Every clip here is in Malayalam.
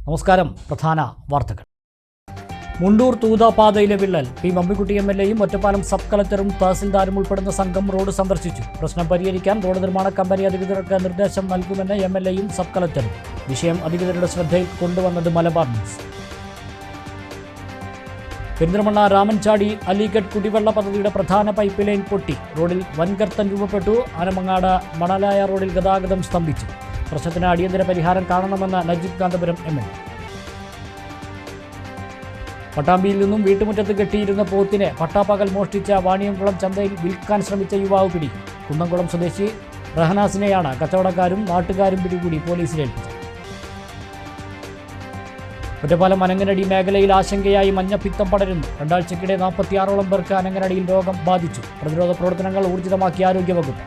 നമസ്കാരം. പ്രധാന വാർത്തകൾ. മുണ്ടൂർ തൂതാപാതയിലെ വിള്ളൽ. പി മമ്മിക്കുട്ടി എംഎൽഎയും ഒറ്റപ്പാലം സബ് കളക്ടറും തഹസിൽദാരും ഉൾപ്പെടുന്ന സംഘം റോഡ് സന്ദർശിച്ചു. പ്രശ്നം പരിഹരിക്കാൻ റോഡ് നിർമ്മാണ കമ്പനി അധികൃതർക്ക് നിർദ്ദേശം നൽകുമെന്ന് എംഎൽഎയും സബ് കളക്ടറും. വിഷയം അധികൃതരുടെ ശ്രദ്ധയിൽ കൊണ്ടുവന്നത് മലബാർ ന്യൂസ്. പെരിന്തൽമണ്ണ രാമൻചാടി അലിഗഡ് കുടിവെള്ള പദ്ധതിയുടെ പ്രധാന പൈപ്പ് ലൈൻ പൊട്ടി. റോഡിൽ വൻഗർത്തം രൂപപ്പെട്ടു. ആനമങ്ങാട് മണലായ റോഡിൽ ഗതാഗതം സ്തംഭിച്ചു. പ്രശ്നത്തിന് അടിയന്തര പരിഹാരം കാണണമെന്ന് നജീബ് കാന്തപുരം എംഎൽഎ. പട്ടാമ്പിയിൽ നിന്നും വീട്ടുമുറ്റത്ത് കെട്ടിയിരുന്ന പോത്തിനെ പട്ടാപ്പകൽ മോഷ്ടിച്ച വാണിയംകുളം ചന്തയിൽ വിൽക്കാൻ ശ്രമിച്ച യുവാവ് പിടി. കുന്നംകുളം സ്വദേശി റഹനാസിനെയാണ് കച്ചവടക്കാരും നാട്ടുകാരും പിടികൂടി പോലീസിലേൽപ്പിച്ചത്. ഒറ്റപ്പാലം അനങ്ങനടി മേഖലയിൽ ആശങ്കയായി മഞ്ഞപ്പിത്തം പടരുന്നു. രണ്ടാഴ്ചക്കിടെ 46ഓളം പേർക്ക് അനങ്ങനടിയിൽ രോഗം ബാധിച്ചു. പ്രതിരോധ പ്രവർത്തനങ്ങൾ ഊർജിതമാക്കി ആരോഗ്യവകുപ്പ്.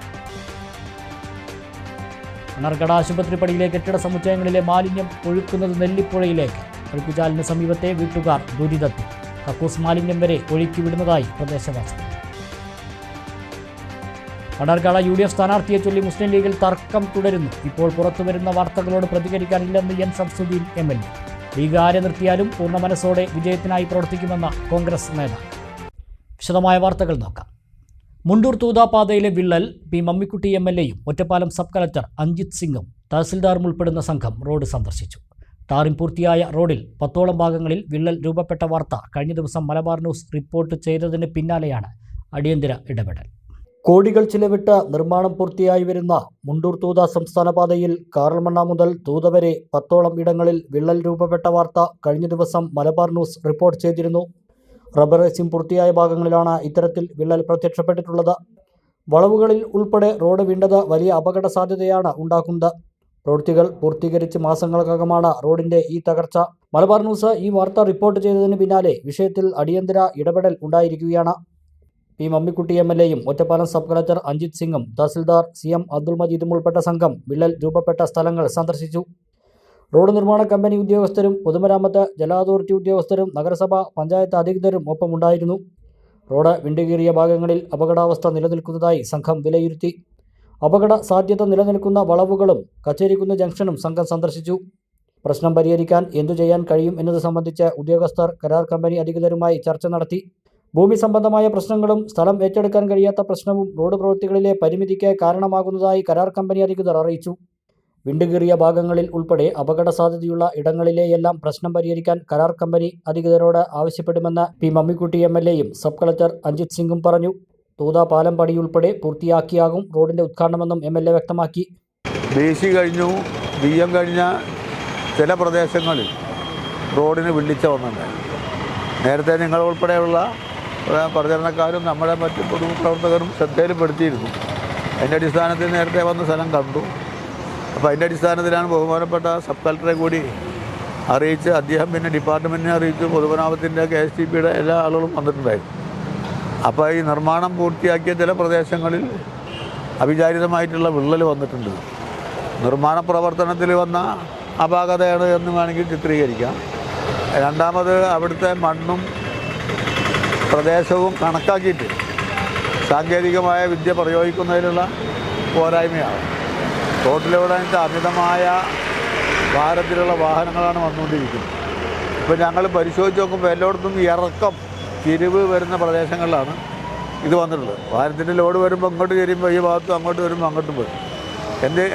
മണ്ണാർക്കാട് ആശുപത്രി പടിയിലെ കെട്ടിട സമുച്ചയങ്ങളിലെ മാലിന്യം ഒഴുക്കുന്നത് നെല്ലിപ്പുഴയിലേക്ക്. ഒഴുക്കുചാലിന് സമീപത്തെ വീട്ടുകാർ ദുരിതത്തിൽ. കക്കൂസ് മാലിന്യം വരെ ഒഴുക്കി വിടുന്നതായി പ്രദേശവാസികൾ. മണ്ണാർക്കാട് UDF സ്ഥാനാർത്ഥിയെ ചൊല്ലി മുസ്ലിം ലീഗിൽ തർക്കം തുടരുന്നു. ഇപ്പോൾ പുറത്തുവരുന്ന വാർത്തകളോട് പ്രതികരിക്കാനില്ലെന്ന് എൻ ശംസുദ്ദീൻ എംഎൽഎ. ലീഗ് ആരെ നിർത്തിയാലും പൂർണ്ണ മനസ്സോടെ വിജയത്തിനായി പ്രവർത്തിക്കുമെന്ന കോൺഗ്രസ് നേതാവ്. വിശദമായ വാർത്തകൾ നോക്കാം. മുണ്ടൂർ തൂതാപാതയിലെ വിള്ളൽ. പി മമ്മിക്കുട്ടി എംഎൽഎയും ഒറ്റപ്പാലം സബ് കളക്ടർ അഞ്ജിത് സിംഗും തഹസിൽദാറും ഉൾപ്പെടുന്ന സംഘം റോഡ് സന്ദർശിച്ചു. ടാറിംഗ് പൂർത്തിയായ റോഡിൽ 10ഓളം ഭാഗങ്ങളിൽ വിള്ളൽ രൂപപ്പെട്ട വാർത്ത കഴിഞ്ഞ ദിവസം മലബാർ ന്യൂസ് റിപ്പോർട്ട് ചെയ്തതിന് പിന്നാലെയാണ് അടിയന്തര ഇടപെടൽ. കോടികൾ ചിലവിട്ട് നിർമ്മാണം പൂർത്തിയായി വരുന്ന മുണ്ടൂർ തൂത സംസ്ഥാന പാതയിൽ കാറൽമണ്ണ മുതൽ തൂത വരെ 10ഓളം ഇടങ്ങളിൽ വിള്ളൽ രൂപപ്പെട്ട വാർത്ത കഴിഞ്ഞ ദിവസം മലബാർ ന്യൂസ് റിപ്പോർട്ട് ചെയ്തിരുന്നു. റബ്ബർ റേസിംഗ് പൂർത്തിയായ ഭാഗങ്ങളിലാണ് ഇത്തരത്തിൽ വിള്ളൽ പ്രത്യക്ഷപ്പെട്ടിട്ടുള്ളത്. വളവുകളിൽ ഉൾപ്പെടെ റോഡ് വീണ്ടത് വലിയ അപകട സാധ്യതയാണ് ഉണ്ടാക്കുന്നത്. പ്രവൃത്തികൾ പൂർത്തീകരിച്ച് മാസങ്ങൾക്കകമാണ് റോഡിന്റെ ഈ തകർച്ച. മലബാർ ന്യൂസ് ഈ വാർത്ത റിപ്പോർട്ട് ചെയ്തതിന് പിന്നാലെ വിഷയത്തിൽ അടിയന്തര ഇടപെടൽ ഉണ്ടായിരിക്കുകയാണ്. പി മമ്മിക്കുട്ടി എംഎൽഎയും ഒറ്റപ്പാലം സബ് കളക്ടർ അഞ്ജിത് സിംഗും തഹസിൽദാർ CM അബ്ദുൾ മജീദും ഉൾപ്പെട്ട സംഘം വിള്ളൽ രൂപപ്പെട്ട സ്ഥലങ്ങൾ സന്ദർശിച്ചു. റോഡ് നിർമ്മാണ കമ്പനി ഉദ്യോഗസ്ഥരും പൊതുമരാമത്ത് ജല അതോറിറ്റി ഉദ്യോഗസ്ഥരും നഗരസഭ പഞ്ചായത്ത് അധികൃതരും ഒപ്പമുണ്ടായിരുന്നു. റോഡ് വിണ്ടുകീറിയ ഭാഗങ്ങളിൽ അപകടാവസ്ഥ നിലനിൽക്കുന്നതായി സംഘം വിലയിരുത്തി. അപകട സാധ്യത നിലനിൽക്കുന്ന വളവുകളും കച്ചേരിക്കുന്ന് ജംഗ്ഷനും സംഘം സന്ദർശിച്ചു. പ്രശ്നം പരിഹരിക്കാൻ എന്തു ചെയ്യാൻ കഴിയും എന്നത് സംബന്ധിച്ച് ഉദ്യോഗസ്ഥർ കരാർ കമ്പനി അധികൃതരുമായി ചർച്ച നടത്തി. ഭൂമി സംബന്ധമായ പ്രശ്നങ്ങളും സ്ഥലം ഏറ്റെടുക്കാൻ കഴിയാത്ത പ്രശ്നവും റോഡ് പ്രവൃത്തികളിലെ പരിമിതിക്ക് കാരണമാകുന്നതായി കരാർ കമ്പനി അധികൃതർ അറിയിച്ചു. വിണ്ടുകീറിയ ഭാഗങ്ങളിൽ ഉൾപ്പെടെ അപകട സാധ്യതയുള്ള ഇടങ്ങളിലെയെല്ലാം പ്രശ്നം പരിഹരിക്കാൻ കരാർ കമ്പനി അധികൃതരോട് ആവശ്യപ്പെടുമെന്ന് പി മമ്മിക്കുട്ടി എംഎൽഎയും സബ് കളക്ടർ അഞ്ജിത് സിംഗും പറഞ്ഞു. തൂത പാലം പടിയുൾപ്പെടെ പൂർത്തിയാക്കിയാകും റോഡിന്റെ ഉദ്ഘാടനമെന്നും എംഎൽഎ വ്യക്തമാക്കി. BC കഴിഞ്ഞു, BM കഴിഞ്ഞ ചില പ്രദേശങ്ങളിൽ റോഡിന് വിളിച്ച വന്നിട്ടുണ്ട്. നേരത്തെ നിങ്ങൾ ഉൾപ്പെടെയുള്ള പ്രചരണക്കാരും നമ്മുടെ മറ്റ് പൊതുപ്രവർത്തകരും ശ്രദ്ധയിൽപ്പെടുത്തിയിരുന്നു. അതിൻ്റെ അടിസ്ഥാനത്തിൽ നേരത്തെ വന്ന സ്ഥലം കണ്ടു. അപ്പോൾ അതിൻ്റെ അടിസ്ഥാനത്തിലാണ് ബഹുമാനപ്പെട്ട സബ് കളക്ടറെ കൂടി അറിയിച്ച് അദ്ദേഹം പിന്നെ ഡിപ്പാർട്ട്മെൻറ്റിനെ അറിയിച്ചു. പൊതുമരാമത്തിൻ്റെ KSTPയുടെ എല്ലാ ആളുകളും വന്നിട്ടുണ്ടായിരുന്നു. അപ്പോൾ ഈ നിർമ്മാണം പൂർത്തിയാക്കിയ ചില പ്രദേശങ്ങളിൽ അവിചാരിതമായിട്ടുള്ള വിള്ളൽ വന്നിട്ടുണ്ട്. നിർമ്മാണ പ്രവർത്തനത്തിൽ വന്ന അപാകതയാണ് എന്ന് വേണമെങ്കിൽ ചിത്രീകരിക്കാം. രണ്ടാമത് അവിടുത്തെ മണ്ണും പ്രദേശവും കണക്കാക്കിയിട്ട് സാങ്കേതികമായ വിദ്യ പ്രയോഗിക്കുന്നതിനുള്ള പോരായ്മയാണ്. റോഡിലൂടെ അമിതമായ ഭാരത്തിലുള്ള വാഹനങ്ങളാണ് വന്നുകൊണ്ടിരിക്കുന്നത്. ഇപ്പോൾ ഞങ്ങൾ പരിശോധിച്ച് നോക്കുമ്പോൾ എല്ലായിടത്തും ഇറക്കം തിരിവ് വരുന്ന പ്രദേശങ്ങളിലാണ് ഇത് വന്നിട്ടുള്ളത്. വാഹനത്തിൻ്റെ ലോഡ് വരുമ്പോൾ ഇങ്ങോട്ട് കയറുമ്പോൾ ഈ ഭാഗത്തും അങ്ങോട്ട് വരുമ്പോൾ അങ്ങോട്ടും വരും.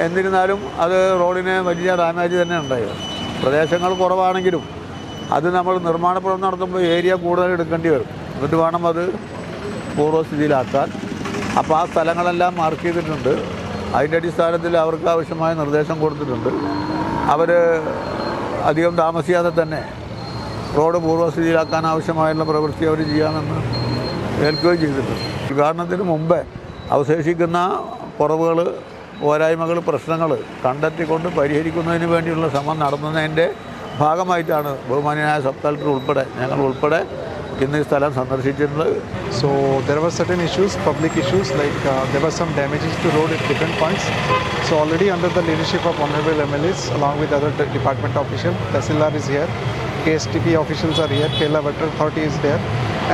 എന്നിരുന്നാലും അത് റോഡിന് വലിയ ഡാമേജ് തന്നെ ഉണ്ടായത്. പ്രദേശങ്ങൾ കുറവാണെങ്കിലും അത് നമ്മൾ നിർമ്മാണ പ്രവർത്തനം നടത്തുമ്പോൾ ഏരിയ കൂടുതൽ എടുക്കേണ്ടി വരും. എന്നിട്ട് വേണം അത് പൂർവ്വസ്ഥിതിയിലാക്കാൻ. അപ്പോൾ ആ സ്ഥലങ്ങളെല്ലാം മാർക്ക് ചെയ്തിട്ടുണ്ട്. അതിൻ്റെ അടിസ്ഥാനത്തിൽ അവർക്ക് ആവശ്യമായ നിർദ്ദേശം കൊടുത്തിട്ടുണ്ട്. അവർ അധികം താമസിയാതെ തന്നെ റോഡ് പൂർവ്വസ്ഥിതിയിലാക്കാൻ ആവശ്യമായുള്ള പ്രവൃത്തി അവർ ചെയ്യാമെന്ന് ഏൽക്കുകയും ചെയ്തിട്ടുണ്ട്. ഉദ്ഘാടനത്തിന് മുമ്പേ അവശേഷിക്കുന്ന കുറവുകൾ, പോരായ്മകൾ, പ്രശ്നങ്ങൾ കണ്ടെത്തിക്കൊണ്ട് പരിഹരിക്കുന്നതിന് വേണ്ടിയുള്ള ശ്രമം നടത്തുന്നതിൻ്റെ ഭാഗമായിട്ടാണ് ബഹുമാന്യനായ സബ് കളക്ടർ ഉൾപ്പെടെ ഞങ്ങൾ ഉൾപ്പെടെ ഇന്ന് ഈ സ്ഥലം സന്ദർശിച്ചിട്ടുള്ളത്. So there were certain issues, public issues, like there were some damages to road at different points. So already under the leadership of honorable MLAs along with other department officials, Tahsildar is here, KSTP officials are here, Kerala Water Authority is there,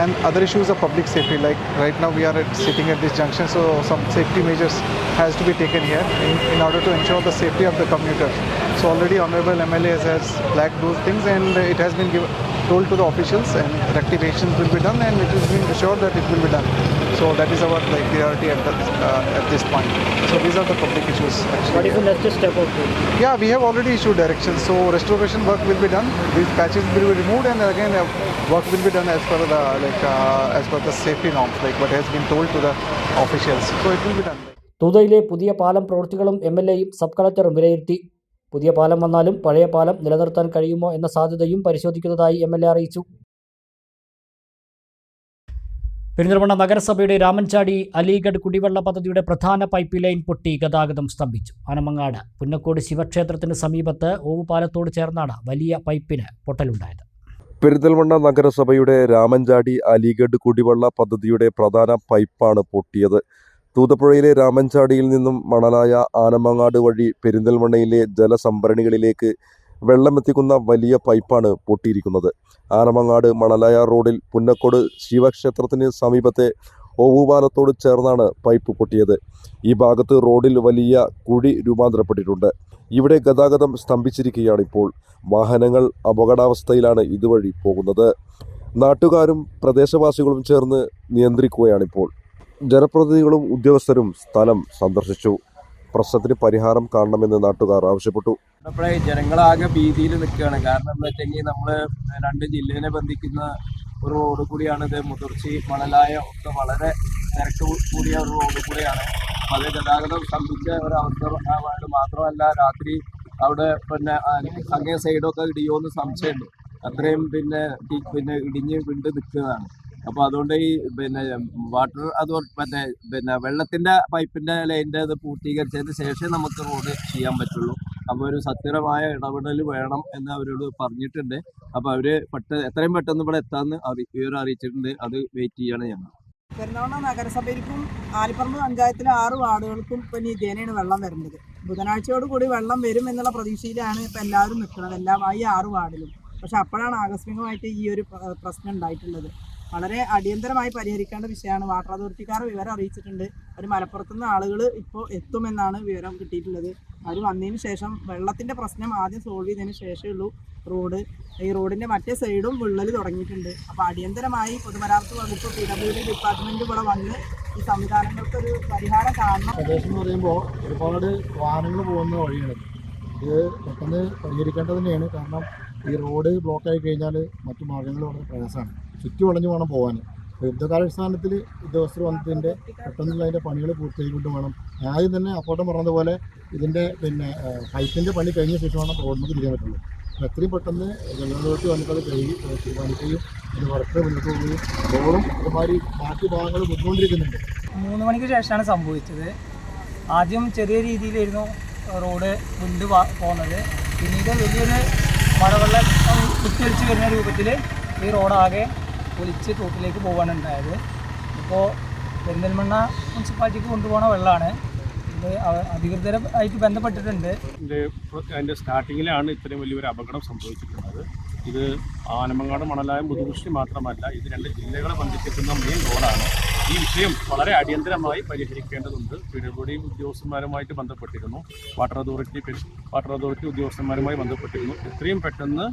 and other issues of public safety, like right now we are sitting at this junction, so some safety measures has to be taken here in order to ensure the safety of the commuters. So already Honorable MLA has flagged those things, and it has been told to the officials, and rectifications will be done, and it has been assured that it will be done. So that is our priority at this point. So these are the public issues actually. What is the next step of this? Yeah, we have already issued directions. So restoration work will be done. These patches will be removed, and again work will be done as per the safety norms, like what has been told to the officials. So it will be done. തൂതയിലെ പുതിയ പാലം പ്രവൃത്തികളും MLAയും സബ് കളക്ടറും വിലയിരുത്തി. പുതിയ പാലം വന്നാലും പഴയ പാലം നിലനിർത്താൻ കഴിയുമോ എന്ന സാധ്യതയും പരിശോധിക്കുന്നതായി MLA അറിയിച്ചു. പെരിന്തൽമണ്ണ നഗരസഭയുടെ രാമൻചാടി അലിഗഡ് കുടിവെള്ള പദ്ധതിയുടെ പ്രധാന പൈപ്പ് ലൈൻ പൊട്ടി ഗതാഗതം സ്തംഭിച്ചു. ആനമങ്ങാട് പുന്നക്കോട് ശിവക്ഷേത്രത്തിന് സമീപത്ത് ഓവുപാലത്തോട് ചേർന്നാണ് വലിയ പൈപ്പിന് പൊട്ടലുണ്ടായത്. പെരിന്തൽമണ്ണ നഗരസഭയുടെ രാമൻചാടി അലിഗഡ് കുടിവെള്ള പദ്ധതിയുടെ പ്രധാന പൈപ്പാണ് പൊട്ടിയത്. തൂതപ്പുഴയിലെ രാമൻചാടിയിൽ നിന്നും മണലായ ആനമങ്ങാട് വഴി പെരിന്തൽമണ്ണയിലെ ജലസംഭരണികളിലേക്ക് വെള്ളമെത്തിക്കുന്ന വലിയ പൈപ്പാണ് പൊട്ടിയിരിക്കുന്നത്. ആനമങ്ങാട് മണലായ റോഡിൽ പുന്നക്കോട് ശിവക്ഷേത്രത്തിന് സമീപത്തെ ഓവുപാലത്തോട് ചേർന്നാണ് പൈപ്പ് പൊട്ടിയത്. ഈ ഭാഗത്ത് റോഡിൽ വലിയ കുഴി രൂപാന്തരപ്പെട്ടിട്ടുണ്ട്. ഇവിടെ ഗതാഗതം സ്തംഭിച്ചിരിക്കുകയാണിപ്പോൾ. വാഹനങ്ങൾ അപകടാവസ്ഥയിലാണ് ഇതുവഴി പോകുന്നത്. നാട്ടുകാരും പ്രദേശവാസികളും ചേർന്ന് നിയന്ത്രിക്കുകയാണിപ്പോൾ. ജനപ്രതിനിധികളും ഉദ്യോഗസ്ഥരും സ്ഥലം സന്ദർശിച്ചു. പ്രശ്നത്തിന് പരിഹാരം കാണണമെന്ന് നാട്ടുകാർ ആവശ്യപ്പെട്ടു. നമ്മുടെ ജനങ്ങളാകെ ഭീതിയിൽ നിൽക്കുകയാണ്. കാരണം എന്താ വെച്ചെങ്കിൽ നമ്മൾ 2 ജില്ലയെ ബന്ധിക്കുന്ന ഒരു റോഡ് കൂടിയാണ് ഇത്. മുതിർച്ചി മണലായ ഒക്കെ വളരെ തിരക്ക് കൂടിയ ഒരു റോഡ് കൂടിയാണ്. അപ്പോൾ അത് ഗതാഗതം സ്തംഭിച്ച ഒരവസ്ഥ മാത്രമല്ല, രാത്രി അവിടെ അങ്ങേ സൈഡൊക്കെ ഇടിയോന്ന് സംശയമുണ്ട്. അത്രയും ഇടിഞ്ഞ് വിണ്ട് നിൽക്കുന്നതാണ്. അപ്പോൾ അതുകൊണ്ട് ഈ വാട്ടർ വെള്ളത്തിൻ്റെ പൈപ്പിൻ്റെ ലൈൻ്റെ അത് പൂർത്തീകരിച്ചതിന് ശേഷമേ നമുക്ക് റോഡ് ചെയ്യാൻ പറ്റുള്ളൂ. അപ്പോൾ ഒരു സത്യമായ ഇടപെടൽ വേണം എന്ന് അവരോട് പറഞ്ഞിട്ടുണ്ട്. അപ്പോൾ അവർ എത്രയും പെട്ടെന്ന് ഇവിടെ എത്താമെന്ന് ഇവർ അറിയിച്ചിട്ടുണ്ട്. അത് വെയിറ്റ് ചെയ്യാണ് ഞങ്ങൾ. പെരിന്തൽമണ്ണ നഗരസഭയിലേക്കും ആലിപ്പറമ്പ് പഞ്ചായത്തിലെ 6 വാർഡുകൾക്കും ഇപ്പം നിത്യേനയാണ് വെള്ളം വരുന്നത്. ബുധനാഴ്ചയോട് കൂടി വെള്ളം വരും എന്നുള്ള പ്രതീക്ഷയിലാണ് ഇപ്പം എല്ലാവരും നിൽക്കുന്നത്, ഈ 6 വാർഡിലും. പക്ഷെ അപ്പോഴാണ് ആകസ്മികമായിട്ട് ഈ ഒരു പ്രശ്നം ഉണ്ടായിട്ടുള്ളത്. വളരെ അടിയന്തരമായി പരിഹരിക്കേണ്ട വിഷയമാണ്. വാട്ടർ അതോറിറ്റിക്കാർ വിവരം അറിയിച്ചിട്ടുണ്ട്. അവർ മലപ്പുറത്തുനിന്ന് ആളുകൾ ഇപ്പോൾ എത്തുമെന്നാണ് വിവരം കിട്ടിയിട്ടുള്ളത്. അവർ വന്നതിന് ശേഷം വെള്ളത്തിൻ്റെ പ്രശ്നം ആദ്യം സോൾവ് ചെയ്തതിന് ശേഷമേ ഉള്ളൂ ഈ റോഡിൻ്റെ മറ്റേ സൈഡും വിള്ളൽ തുടങ്ങിയിട്ടുണ്ട്. അപ്പോൾ അടിയന്തരമായി പൊതുമരാമത്ത് വകുപ്പ് PWD ഡിപ്പാർട്ട്മെൻറ്റ് ഇവിടെ വന്ന് ഈ സംവിധാനങ്ങൾക്കൊരു പരിഹാരം കാണണം. പ്രദേശം എന്ന് പറയുമ്പോൾ ഒരുപാട് വാഹനങ്ങൾ പോകുന്ന വഴിയാണ്. ഇത് പെട്ടെന്ന് പരിഹരിക്കേണ്ടത് തന്നെയാണ്. കാരണം ഈ റോഡ് ബ്ലോക്കായി കഴിഞ്ഞാൽ മറ്റു മാർഗ്ഗങ്ങൾ വളരെ പ്രയാസമാണ്. ചുറ്റി വളഞ്ഞു വേണം പോകാൻ. യുദ്ധകാലാടിസ്ഥാനത്തിൽ ഉദ്യോഗസ്ഥർ വന്നതിൻ്റെ പെട്ടെന്നുള്ള അതിൻ്റെ പണികൾ പൂർത്തിയായിക്കൊണ്ട് വേണം. ആദ്യം തന്നെ അപ്പോട്ടം പറഞ്ഞതുപോലെ ഇതിൻ്റെ പൈപ്പിൻ്റെ പണി കഴിഞ്ഞ ശേഷമാണ് റോഡിലേക്ക് തിരിയാൻ പറ്റുള്ളൂ. അപ്പോൾ എത്രയും പെട്ടെന്ന് ജനങ്ങളോട്ട് വന്നിട്ട് അത് തീരുമാനിക്കുകയും അത് വർക്ക് മുന്നോട്ട് പോവുകയും റോഡും ഒരുമാതിരി ബാക്കി ഭാഗങ്ങൾ വന്നുകൊണ്ടിരിക്കുന്നുണ്ട്. 3 മണിക്ക് ശേഷമാണ് സംഭവിച്ചത്. ആദ്യം ചെറിയ രീതിയിലായിരുന്നു റോഡ് വിണ്ട് പോകുന്നത്. പിന്നീട് വലിയൊരു മഴവെള്ളം കുത്തിയൊലിച്ച് വരുന്ന രൂപത്തിൽ ഈ റോഡാകെ ഒലിച്ച് തോട്ടിലേക്ക് പോകാണ് ഉണ്ടായത്. ഇപ്പോൾ പെരിന്തൽമണ്ണ മുനിസിപ്പാലിറ്റിക്ക് കൊണ്ടുപോകുന്ന വെള്ളമാണ്. ഇത് അധികൃതരായിട്ട് ബന്ധപ്പെട്ടിട്ടുണ്ട്. അതിൻ്റെ സ്റ്റാർട്ടിങ്ങിലാണ് ഇത്രയും വലിയൊരു അപകടം സംഭവിച്ചിട്ടുള്ളത്. ഇത് ആനമങ്ങാട് മണലായ മുതുകുറിശി മാത്രമല്ല, ഇത് 2 ജില്ലകളെ ബന്ധിപ്പിക്കുന്ന മെയിൻ റോഡാണ്. ഈ വിഷയം വളരെ അടിയന്തരമായി പരിഹരിക്കേണ്ടതുണ്ട്. PWD ഉദ്യോഗസ്ഥന്മാരുമായിട്ട് ബന്ധപ്പെട്ടിരുന്നു, വാട്ടർ അതോറിറ്റി ഉദ്യോഗസ്ഥന്മാരുമായി ബന്ധപ്പെട്ടിരുന്നു. എത്രയും പെട്ടെന്ന്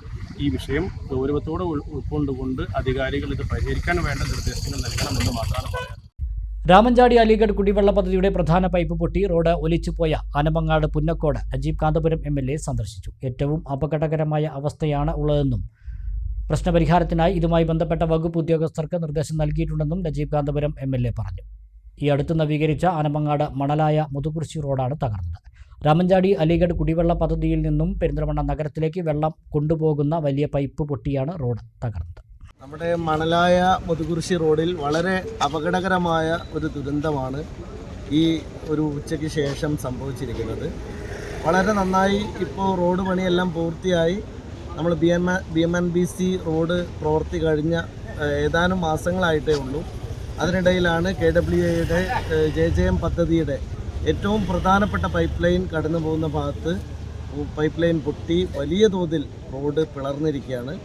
ഈ വിഷയം ഗൗരവത്തോടെ ഉൾക്കൊണ്ടുകൊണ്ട് അധികാരികൾ ഇത് പരിഹരിക്കാൻ വേണ്ട നിർദ്ദേശങ്ങൾ നൽകണമെന്ന് മാത്രമാണ് പറയാൻ. രാമൻചാടി അലിഗഡ് കുടിവെള്ള പദ്ധതിയുടെ പ്രധാന പൈപ്പ് പൊട്ടി റോഡ് ഒലിച്ചുപോയ ആനമങ്ങാട് പുന്നക്കോട് നജീബ് കാന്തപുരം MLA സന്ദർശിച്ചു. ഏറ്റവും അപകടകരമായ അവസ്ഥയാണ് ഉള്ളതെന്നും പ്രശ്നപരിഹാരത്തിനായി ഇതുമായി ബന്ധപ്പെട്ട വകുപ്പ് ഉദ്യോഗസ്ഥർക്ക് നിർദ്ദേശം നൽകിയിട്ടുണ്ടെന്നും നജീബ് കാന്തപുരം MLA പറഞ്ഞു. ഈ അടുത്ത് നവീകരിച്ച ആനമങ്ങാട് മണലായ മുതുകുറിശി റോഡാണ് തകർന്നത്. രാമൻചാടി അലിഗഡ് കുടിവെള്ള പദ്ധതിയിൽ നിന്നും പെരിന്തൽമണ്ണ നഗരത്തിലേക്ക് വെള്ളം കൊണ്ടുപോകുന്ന വലിയ പൈപ്പ് പൊട്ടിയാണ് റോഡ് തകർന്നത്. നമ്മുടെ മണലായ മുതുകുറിശി റോഡിൽ വളരെ അപകടകരമായ ഒരു ദുരന്തമാണ് ഈ ഒരു ഉച്ചയ്ക്ക് ശേഷം സംഭവിച്ചിരിക്കുന്നത്. വളരെ നന്നായി ഇപ്പോൾ റോഡ് പണിയെല്ലാം പൂർത്തിയായി. നമ്മൾ BMNBC റോഡ് പ്രവൃത്തി കഴിഞ്ഞ ഏതാനും മാസങ്ങളായിട്ടേ ഉള്ളൂ. അതിനിടയിലാണ് KWAയുടെ JJM പദ്ധതിയുടെ ഏറ്റവും പ്രധാനപ്പെട്ട പൈപ്പ് ലൈൻ കടന്നു പോകുന്ന ഭാഗത്ത് പൈപ്പ് ലൈൻ പൊട്ടി വലിയ തോതിൽ റോഡ് പിളർന്നിരിക്കുകയാണ്.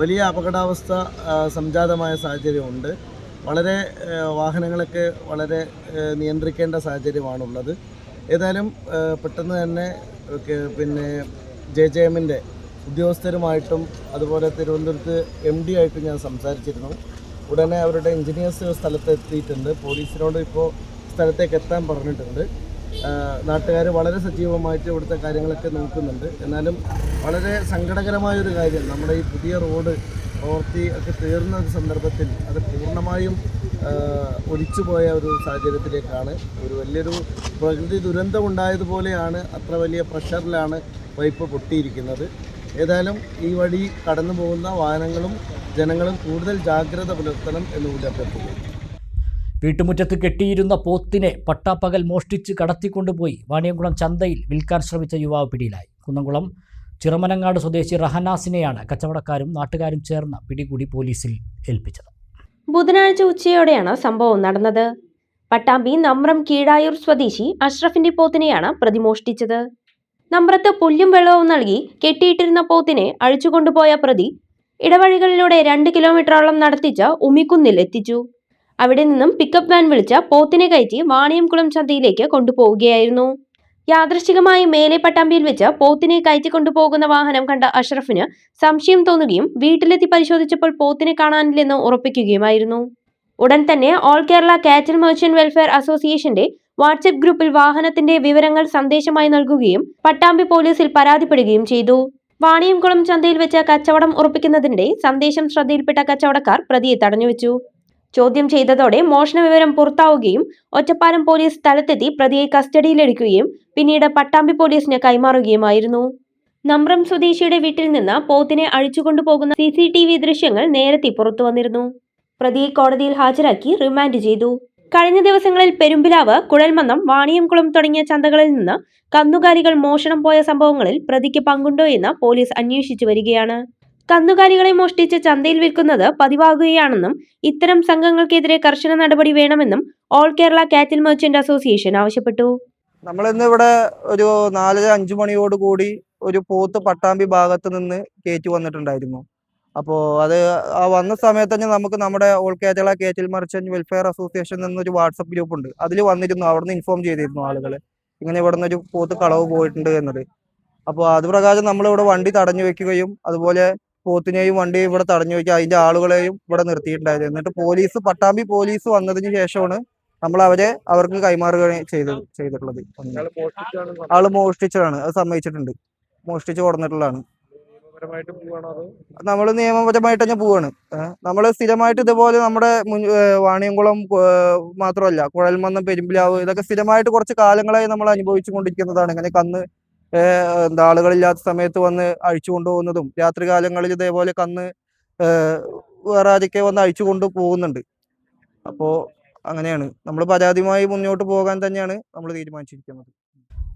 വലിയ അപകടാവസ്ഥ സംജാതമായ സാഹചര്യമുണ്ട്. വളരെ വാഹനങ്ങളൊക്കെ വളരെ നിയന്ത്രിക്കേണ്ട സാഹചര്യമാണുള്ളത്. ഏതായാലും പെട്ടെന്ന് തന്നെ JJMൻ്റെ ഉദ്യോഗസ്ഥരുമായിട്ടും അതുപോലെ തിരുവനന്തപുരത്ത് MD ആയിട്ടും ഞാൻ സംസാരിച്ചിരുന്നു. ഉടനെ അവരുടെ എഞ്ചിനീയേഴ്സ് സ്ഥലത്ത് എത്തിയിട്ടുണ്ട്. പോലീസിനോട് ഇപ്പോൾ സ്ഥലത്തേക്ക് എത്താൻ പറഞ്ഞിട്ടുണ്ട്. നാട്ടുകാർ വളരെ സജീവമായിട്ട് ഇവിടുത്തെ കാര്യങ്ങളൊക്കെ നോക്കുന്നുണ്ട്. എന്നാലും വളരെ സങ്കടകരമായൊരു കാര്യം, നമ്മുടെ ഈ പുതിയ റോഡ് പ്രവൃത്തി ഒക്കെ തീർന്ന ഒരു സന്ദർഭത്തിൽ അത് പൂർണ്ണമായും ഒലിച്ചുപോയ ഒരു സാഹചര്യത്തിലേക്കാണ്. ഒരു വലിയൊരു പ്രകൃതി ദുരന്തമുണ്ടായതുപോലെയാണ്, അത്ര വലിയ പ്രഷറിലാണ് പൈപ്പ് പൊട്ടിയിരിക്കുന്നത്. ഏതായാലും ഈ വഴി കടന്നു പോകുന്ന വാഹനങ്ങളും ജനങ്ങളും കൂടുതൽ ജാഗ്രത പുലർത്തണം എന്നുകൂടി അഭ്യർത്ഥിക്കുന്നു. വീട്ടുമുറ്റത്ത് കെട്ടിയിരുന്ന പോത്തിനെ പട്ടാപ്പകൽ മോഷ്ടിച്ച് കടത്തിക്കൊണ്ടുപോയി വാണിയംകുളം ചന്തയിൽ വിൽക്കാൻ ശ്രമിച്ച യുവാവ് പിടിയിലായി. കുന്നംകുളം ചിറമനങ്ങാട് സ്വദേശി റഹനാസിനെയാണ് കച്ചവടക്കാരും നാട്ടുകാരും ചേർന്ന് പിടികൂടി പോലീസിൽ ഏൽപ്പിച്ചത്. ബുധനാഴ്ച ഉച്ചയോടെയാണ് സംഭവം നടന്നത്. പട്ടാമ്പി നമ്രം കീഴായൂർ സ്വദേശി അഷ്റഫിന്റെ പോത്തിനെയാണ് പ്രതി മോഷ്ടിച്ചത്. നമ്രത്ത് പുല്ലും വെള്ളവും നൽകി കെട്ടിയിട്ടിരുന്ന പോത്തിനെ അഴിച്ചുകൊണ്ടുപോയ പ്രതി ഇടവഴികളിലൂടെ 2 കിലോമീറ്ററോളം നടത്തിച്ച് ഉമ്മിക്കുന്നിൽ എത്തിച്ചു. അവിടെ നിന്നും പിക്കപ്പ് വാൻ വിളിച്ച പോത്തിനെ കയറ്റി വാണിയംകുളം ചന്തയിലേക്ക് കൊണ്ടുപോവുകയായിരുന്നു. യാദൃശ്ചികമായി മേലെ പട്ടാമ്പിയിൽ വെച്ച് പോത്തിനെ കയറ്റിക്കൊണ്ടുപോകുന്ന വാഹനം കണ്ട അഷ്റഫിന് സംശയം തോന്നുകയും വീട്ടിലെത്തി പരിശോധിച്ചപ്പോൾ പോത്തിനെ കാണാനില്ലെന്ന് ഉറപ്പിക്കുകയുമായിരുന്നു. ഉടൻ തന്നെ all Kerala cattle merchant welfare അസോസിയേഷന്റെ വാട്സ്ആപ്പ് ഗ്രൂപ്പിൽ വാഹനത്തിന്റെ വിവരങ്ങൾ സന്ദേശമായി നൽകുകയും പട്ടാമ്പി പോലീസിൽ പരാതിപ്പെടുകയും ചെയ്തു. വാണിയംകുളം ചന്തയിൽ വെച്ച് കച്ചവടം ഉറപ്പിക്കുന്നതിനിടെ സന്ദേശം ശ്രദ്ധയിൽപ്പെട്ട കച്ചവടക്കാർ പ്രതിയെ തടഞ്ഞുവെച്ചു. ചോദ്യം ചെയ്തതോടെ മോഷണ വിവരം പുറത്താവുകയും ഒറ്റപ്പാലം പോലീസ് സ്ഥലത്തെത്തി പ്രതിയെ കസ്റ്റഡിയിലെടുക്കുകയും പിന്നീട് പട്ടാമ്പി പോലീസിന് കൈമാറുകയുമായിരുന്നു. നമ്രം സ്വദേശിയുടെ വീട്ടിൽ നിന്ന് പോത്തിനെ അഴിച്ചുകൊണ്ടുപോകുന്ന CCTV ദൃശ്യങ്ങൾ നേരത്തെ പുറത്തു വന്നിരുന്നു. പ്രതിയെ കോടതിയിൽ ഹാജരാക്കി റിമാൻഡ് ചെയ്തു. കഴിഞ്ഞ ദിവസങ്ങളിൽ പെരുമ്പിലാവ്, കുഴൽമന്നം, വാണിയംകുളം തുടങ്ങിയ ചന്തകളിൽ നിന്ന് കന്നുകാലികൾ മോഷണം പോയ സംഭവങ്ങളിൽ പ്രതിക്ക് പങ്കുണ്ടോ എന്ന് പോലീസ് അന്വേഷിച്ചു വരികയാണ്. കന്നുകാലികളെ മോഷ്ടിച്ച് ചന്തയിൽ വിൽക്കുന്നത് പതിവാകുകയാണെന്നും ഇത്തരം സംഘങ്ങൾക്കെതിരെ കർശന നടപടി വേണമെന്നും all Kerala cattle merchant association ആവശ്യപ്പെട്ടു. നമ്മളിന്ന് ഇവിടെ ഒരു 4-5 മണിയോട് കൂടി ഒരു പോത്ത് പട്ടാമ്പി ഭാഗത്ത് നിന്ന് കയറ്റി വന്നിട്ടുണ്ടായിരുന്നു. അപ്പോൾ അത് ആ വന്ന സമയത്ത് തന്നെ നമുക്ക് നമ്മുടെ all Kerala cattle merchant welfare association എന്നൊരു വാട്സപ്പ് ഗ്രൂപ്പ് ഉണ്ട്. അതിൽ വന്നിരുന്നു, അവിടെ നിന്ന് ഇൻഫോം ചെയ്തിരുന്നു ആളുകൾ ഇങ്ങനെ ഇവിടെ നിന്നൊരു പോത്ത് കളവ് പോയിട്ടുണ്ട് എന്നത്. അപ്പോൾ അത് പ്രകാരം നമ്മളിവിടെ വണ്ടി തടഞ്ഞു വെക്കുകയും അതുപോലെ പോത്തിനെയും വണ്ടിയും ഇവിടെ തടഞ്ഞു വെക്കുക, അതിന്റെ ആളുകളെയും ഇവിടെ നിർത്തിയിട്ടുണ്ടായിരുന്നു. എന്നിട്ട് പട്ടാമ്പി പോലീസ് വന്നതിന് ശേഷമാണ് നമ്മൾ അവർക്ക് കൈമാറുകയും ചെയ്തിട്ടുള്ളത്. ആള് മോഷ്ടിച്ചതാണ്, അത് സമ്മതിച്ചിട്ടുണ്ട്, മോഷ്ടിച്ച് കൊടുത്തിട്ടുള്ളതാണ്. നമ്മൾ നിയമപരമായിട്ട് തന്നെ പോവാണ്. നമ്മൾ സ്ഥിരമായിട്ട് ഇതുപോലെ നമ്മുടെ വാണിയംകുളം മാത്രമല്ല, കുഴൽമന്നം, പെരുമ്പിലാവ് ഇതൊക്കെ സ്ഥിരമായിട്ട് കുറച്ച് കാലങ്ങളായി നമ്മൾ അനുഭവിച്ചു കൊണ്ടിരിക്കുന്നതാണ്. ഇങ്ങനെ കന്ന് ആളുകളില്ലാത്ത സമയത്ത് വന്ന് അഴിച്ചു കൊണ്ടുപോകുന്നതും രാത്രി കാലങ്ങളിൽ ഇതേപോലെ കന്ന് വേറെ ആരൊക്കെ വന്ന് അഴിച്ചു കൊണ്ടു പോകുന്നുണ്ട്. അപ്പോൾ അങ്ങനെയാണ് നമ്മൾ പരാതിയുമായി മുന്നോട്ട് പോകാൻ തന്നെയാണ് നമ്മൾ തീരുമാനിച്ചിരിക്കുന്നത്.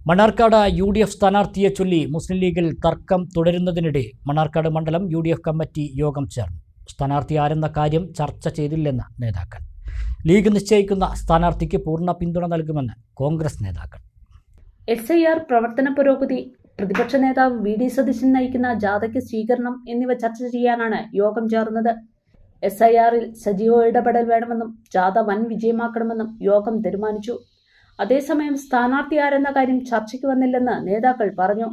മണ്ണാർക്കാട് UDF സ്ഥാനാർത്ഥിയെ ചൊല്ലി മുസ്ലിം ലീഗിൽ തർക്കം തുടരുന്നതിനിടെ മണ്ണാർക്കാട് മണ്ഡലം UDF കമ്മിറ്റി യോഗം ചേർന്നു. സ്ഥാനാർത്ഥി ആരെന്ന കാര്യം ചർച്ച ചെയ്തില്ലെന്ന് നേതാക്കൾ. ലീഗ് നിശ്ചയിക്കുന്ന സ്ഥാനാർത്ഥിക്ക് പൂർണ്ണ പിന്തുണ നൽകുമെന്ന് കോൺഗ്രസ് നേതാക്കൾ. SIR പ്രവർത്തന പുരോഗതി, പ്രതിപക്ഷ നേതാവ് VD സതീശൻ നയിക്കുന്ന ജാഥയ്ക്ക് സ്വീകരണം എന്നിവ ചർച്ച ചെയ്യാനാണ് യോഗം ചേർന്നത്. SIR-ൽ സജീവ ഇടപെടൽ വേണമെന്നും ജാഥ വൻ വിജയമാക്കണമെന്നും യോഗം തീരുമാനിച്ചു. അതേസമയം സ്ഥാനാർത്ഥി ആരെന്ന കാര്യം ചർച്ചയ്ക്ക് വന്നില്ലെന്ന് നേതാക്കൾ പറഞ്ഞു.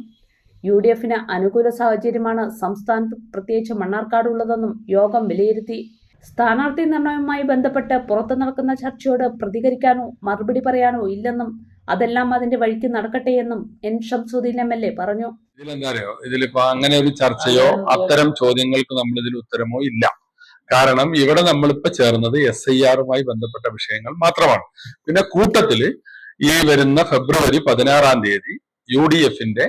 UDF-ന് അനുകൂല സാഹചര്യമാണ് സംസ്ഥാനത്ത്, പ്രത്യേകിച്ച് മണ്ണാർക്കാടുള്ളതെന്നും യോഗം വിലയിരുത്തി. സ്ഥാനാർത്ഥി നിർണയവുമായി ബന്ധപ്പെട്ട് പുറത്തു നടക്കുന്ന ചർച്ചയോട് പ്രതികരിക്കാനോ മറുപടി പറയാനോ ഇല്ലെന്നും അതെല്ലാം അതിന്റെ വഴിക്ക് നടക്കട്ടെയെന്നും N. ഷംസുദ്ദീൻ MLA പറഞ്ഞു. ഇതിലിപ്പോ അങ്ങനെ ഒരു ചർച്ചയോ അത്തരം ചോദ്യങ്ങൾക്ക് നമ്മളിതിൽ ഉത്തരമോ ഇല്ല. കാരണം ഇവിടെ നമ്മളിപ്പോ ചേർന്നത് SIR-മായി ബന്ധപ്പെട്ട വിഷയങ്ങൾ മാത്രമാണ്. പിന്നെ കൂട്ടത്തില് ഈ വരുന്ന ഫെബ്രുവരി 16-ാം തീയതി UDF-ന്റെ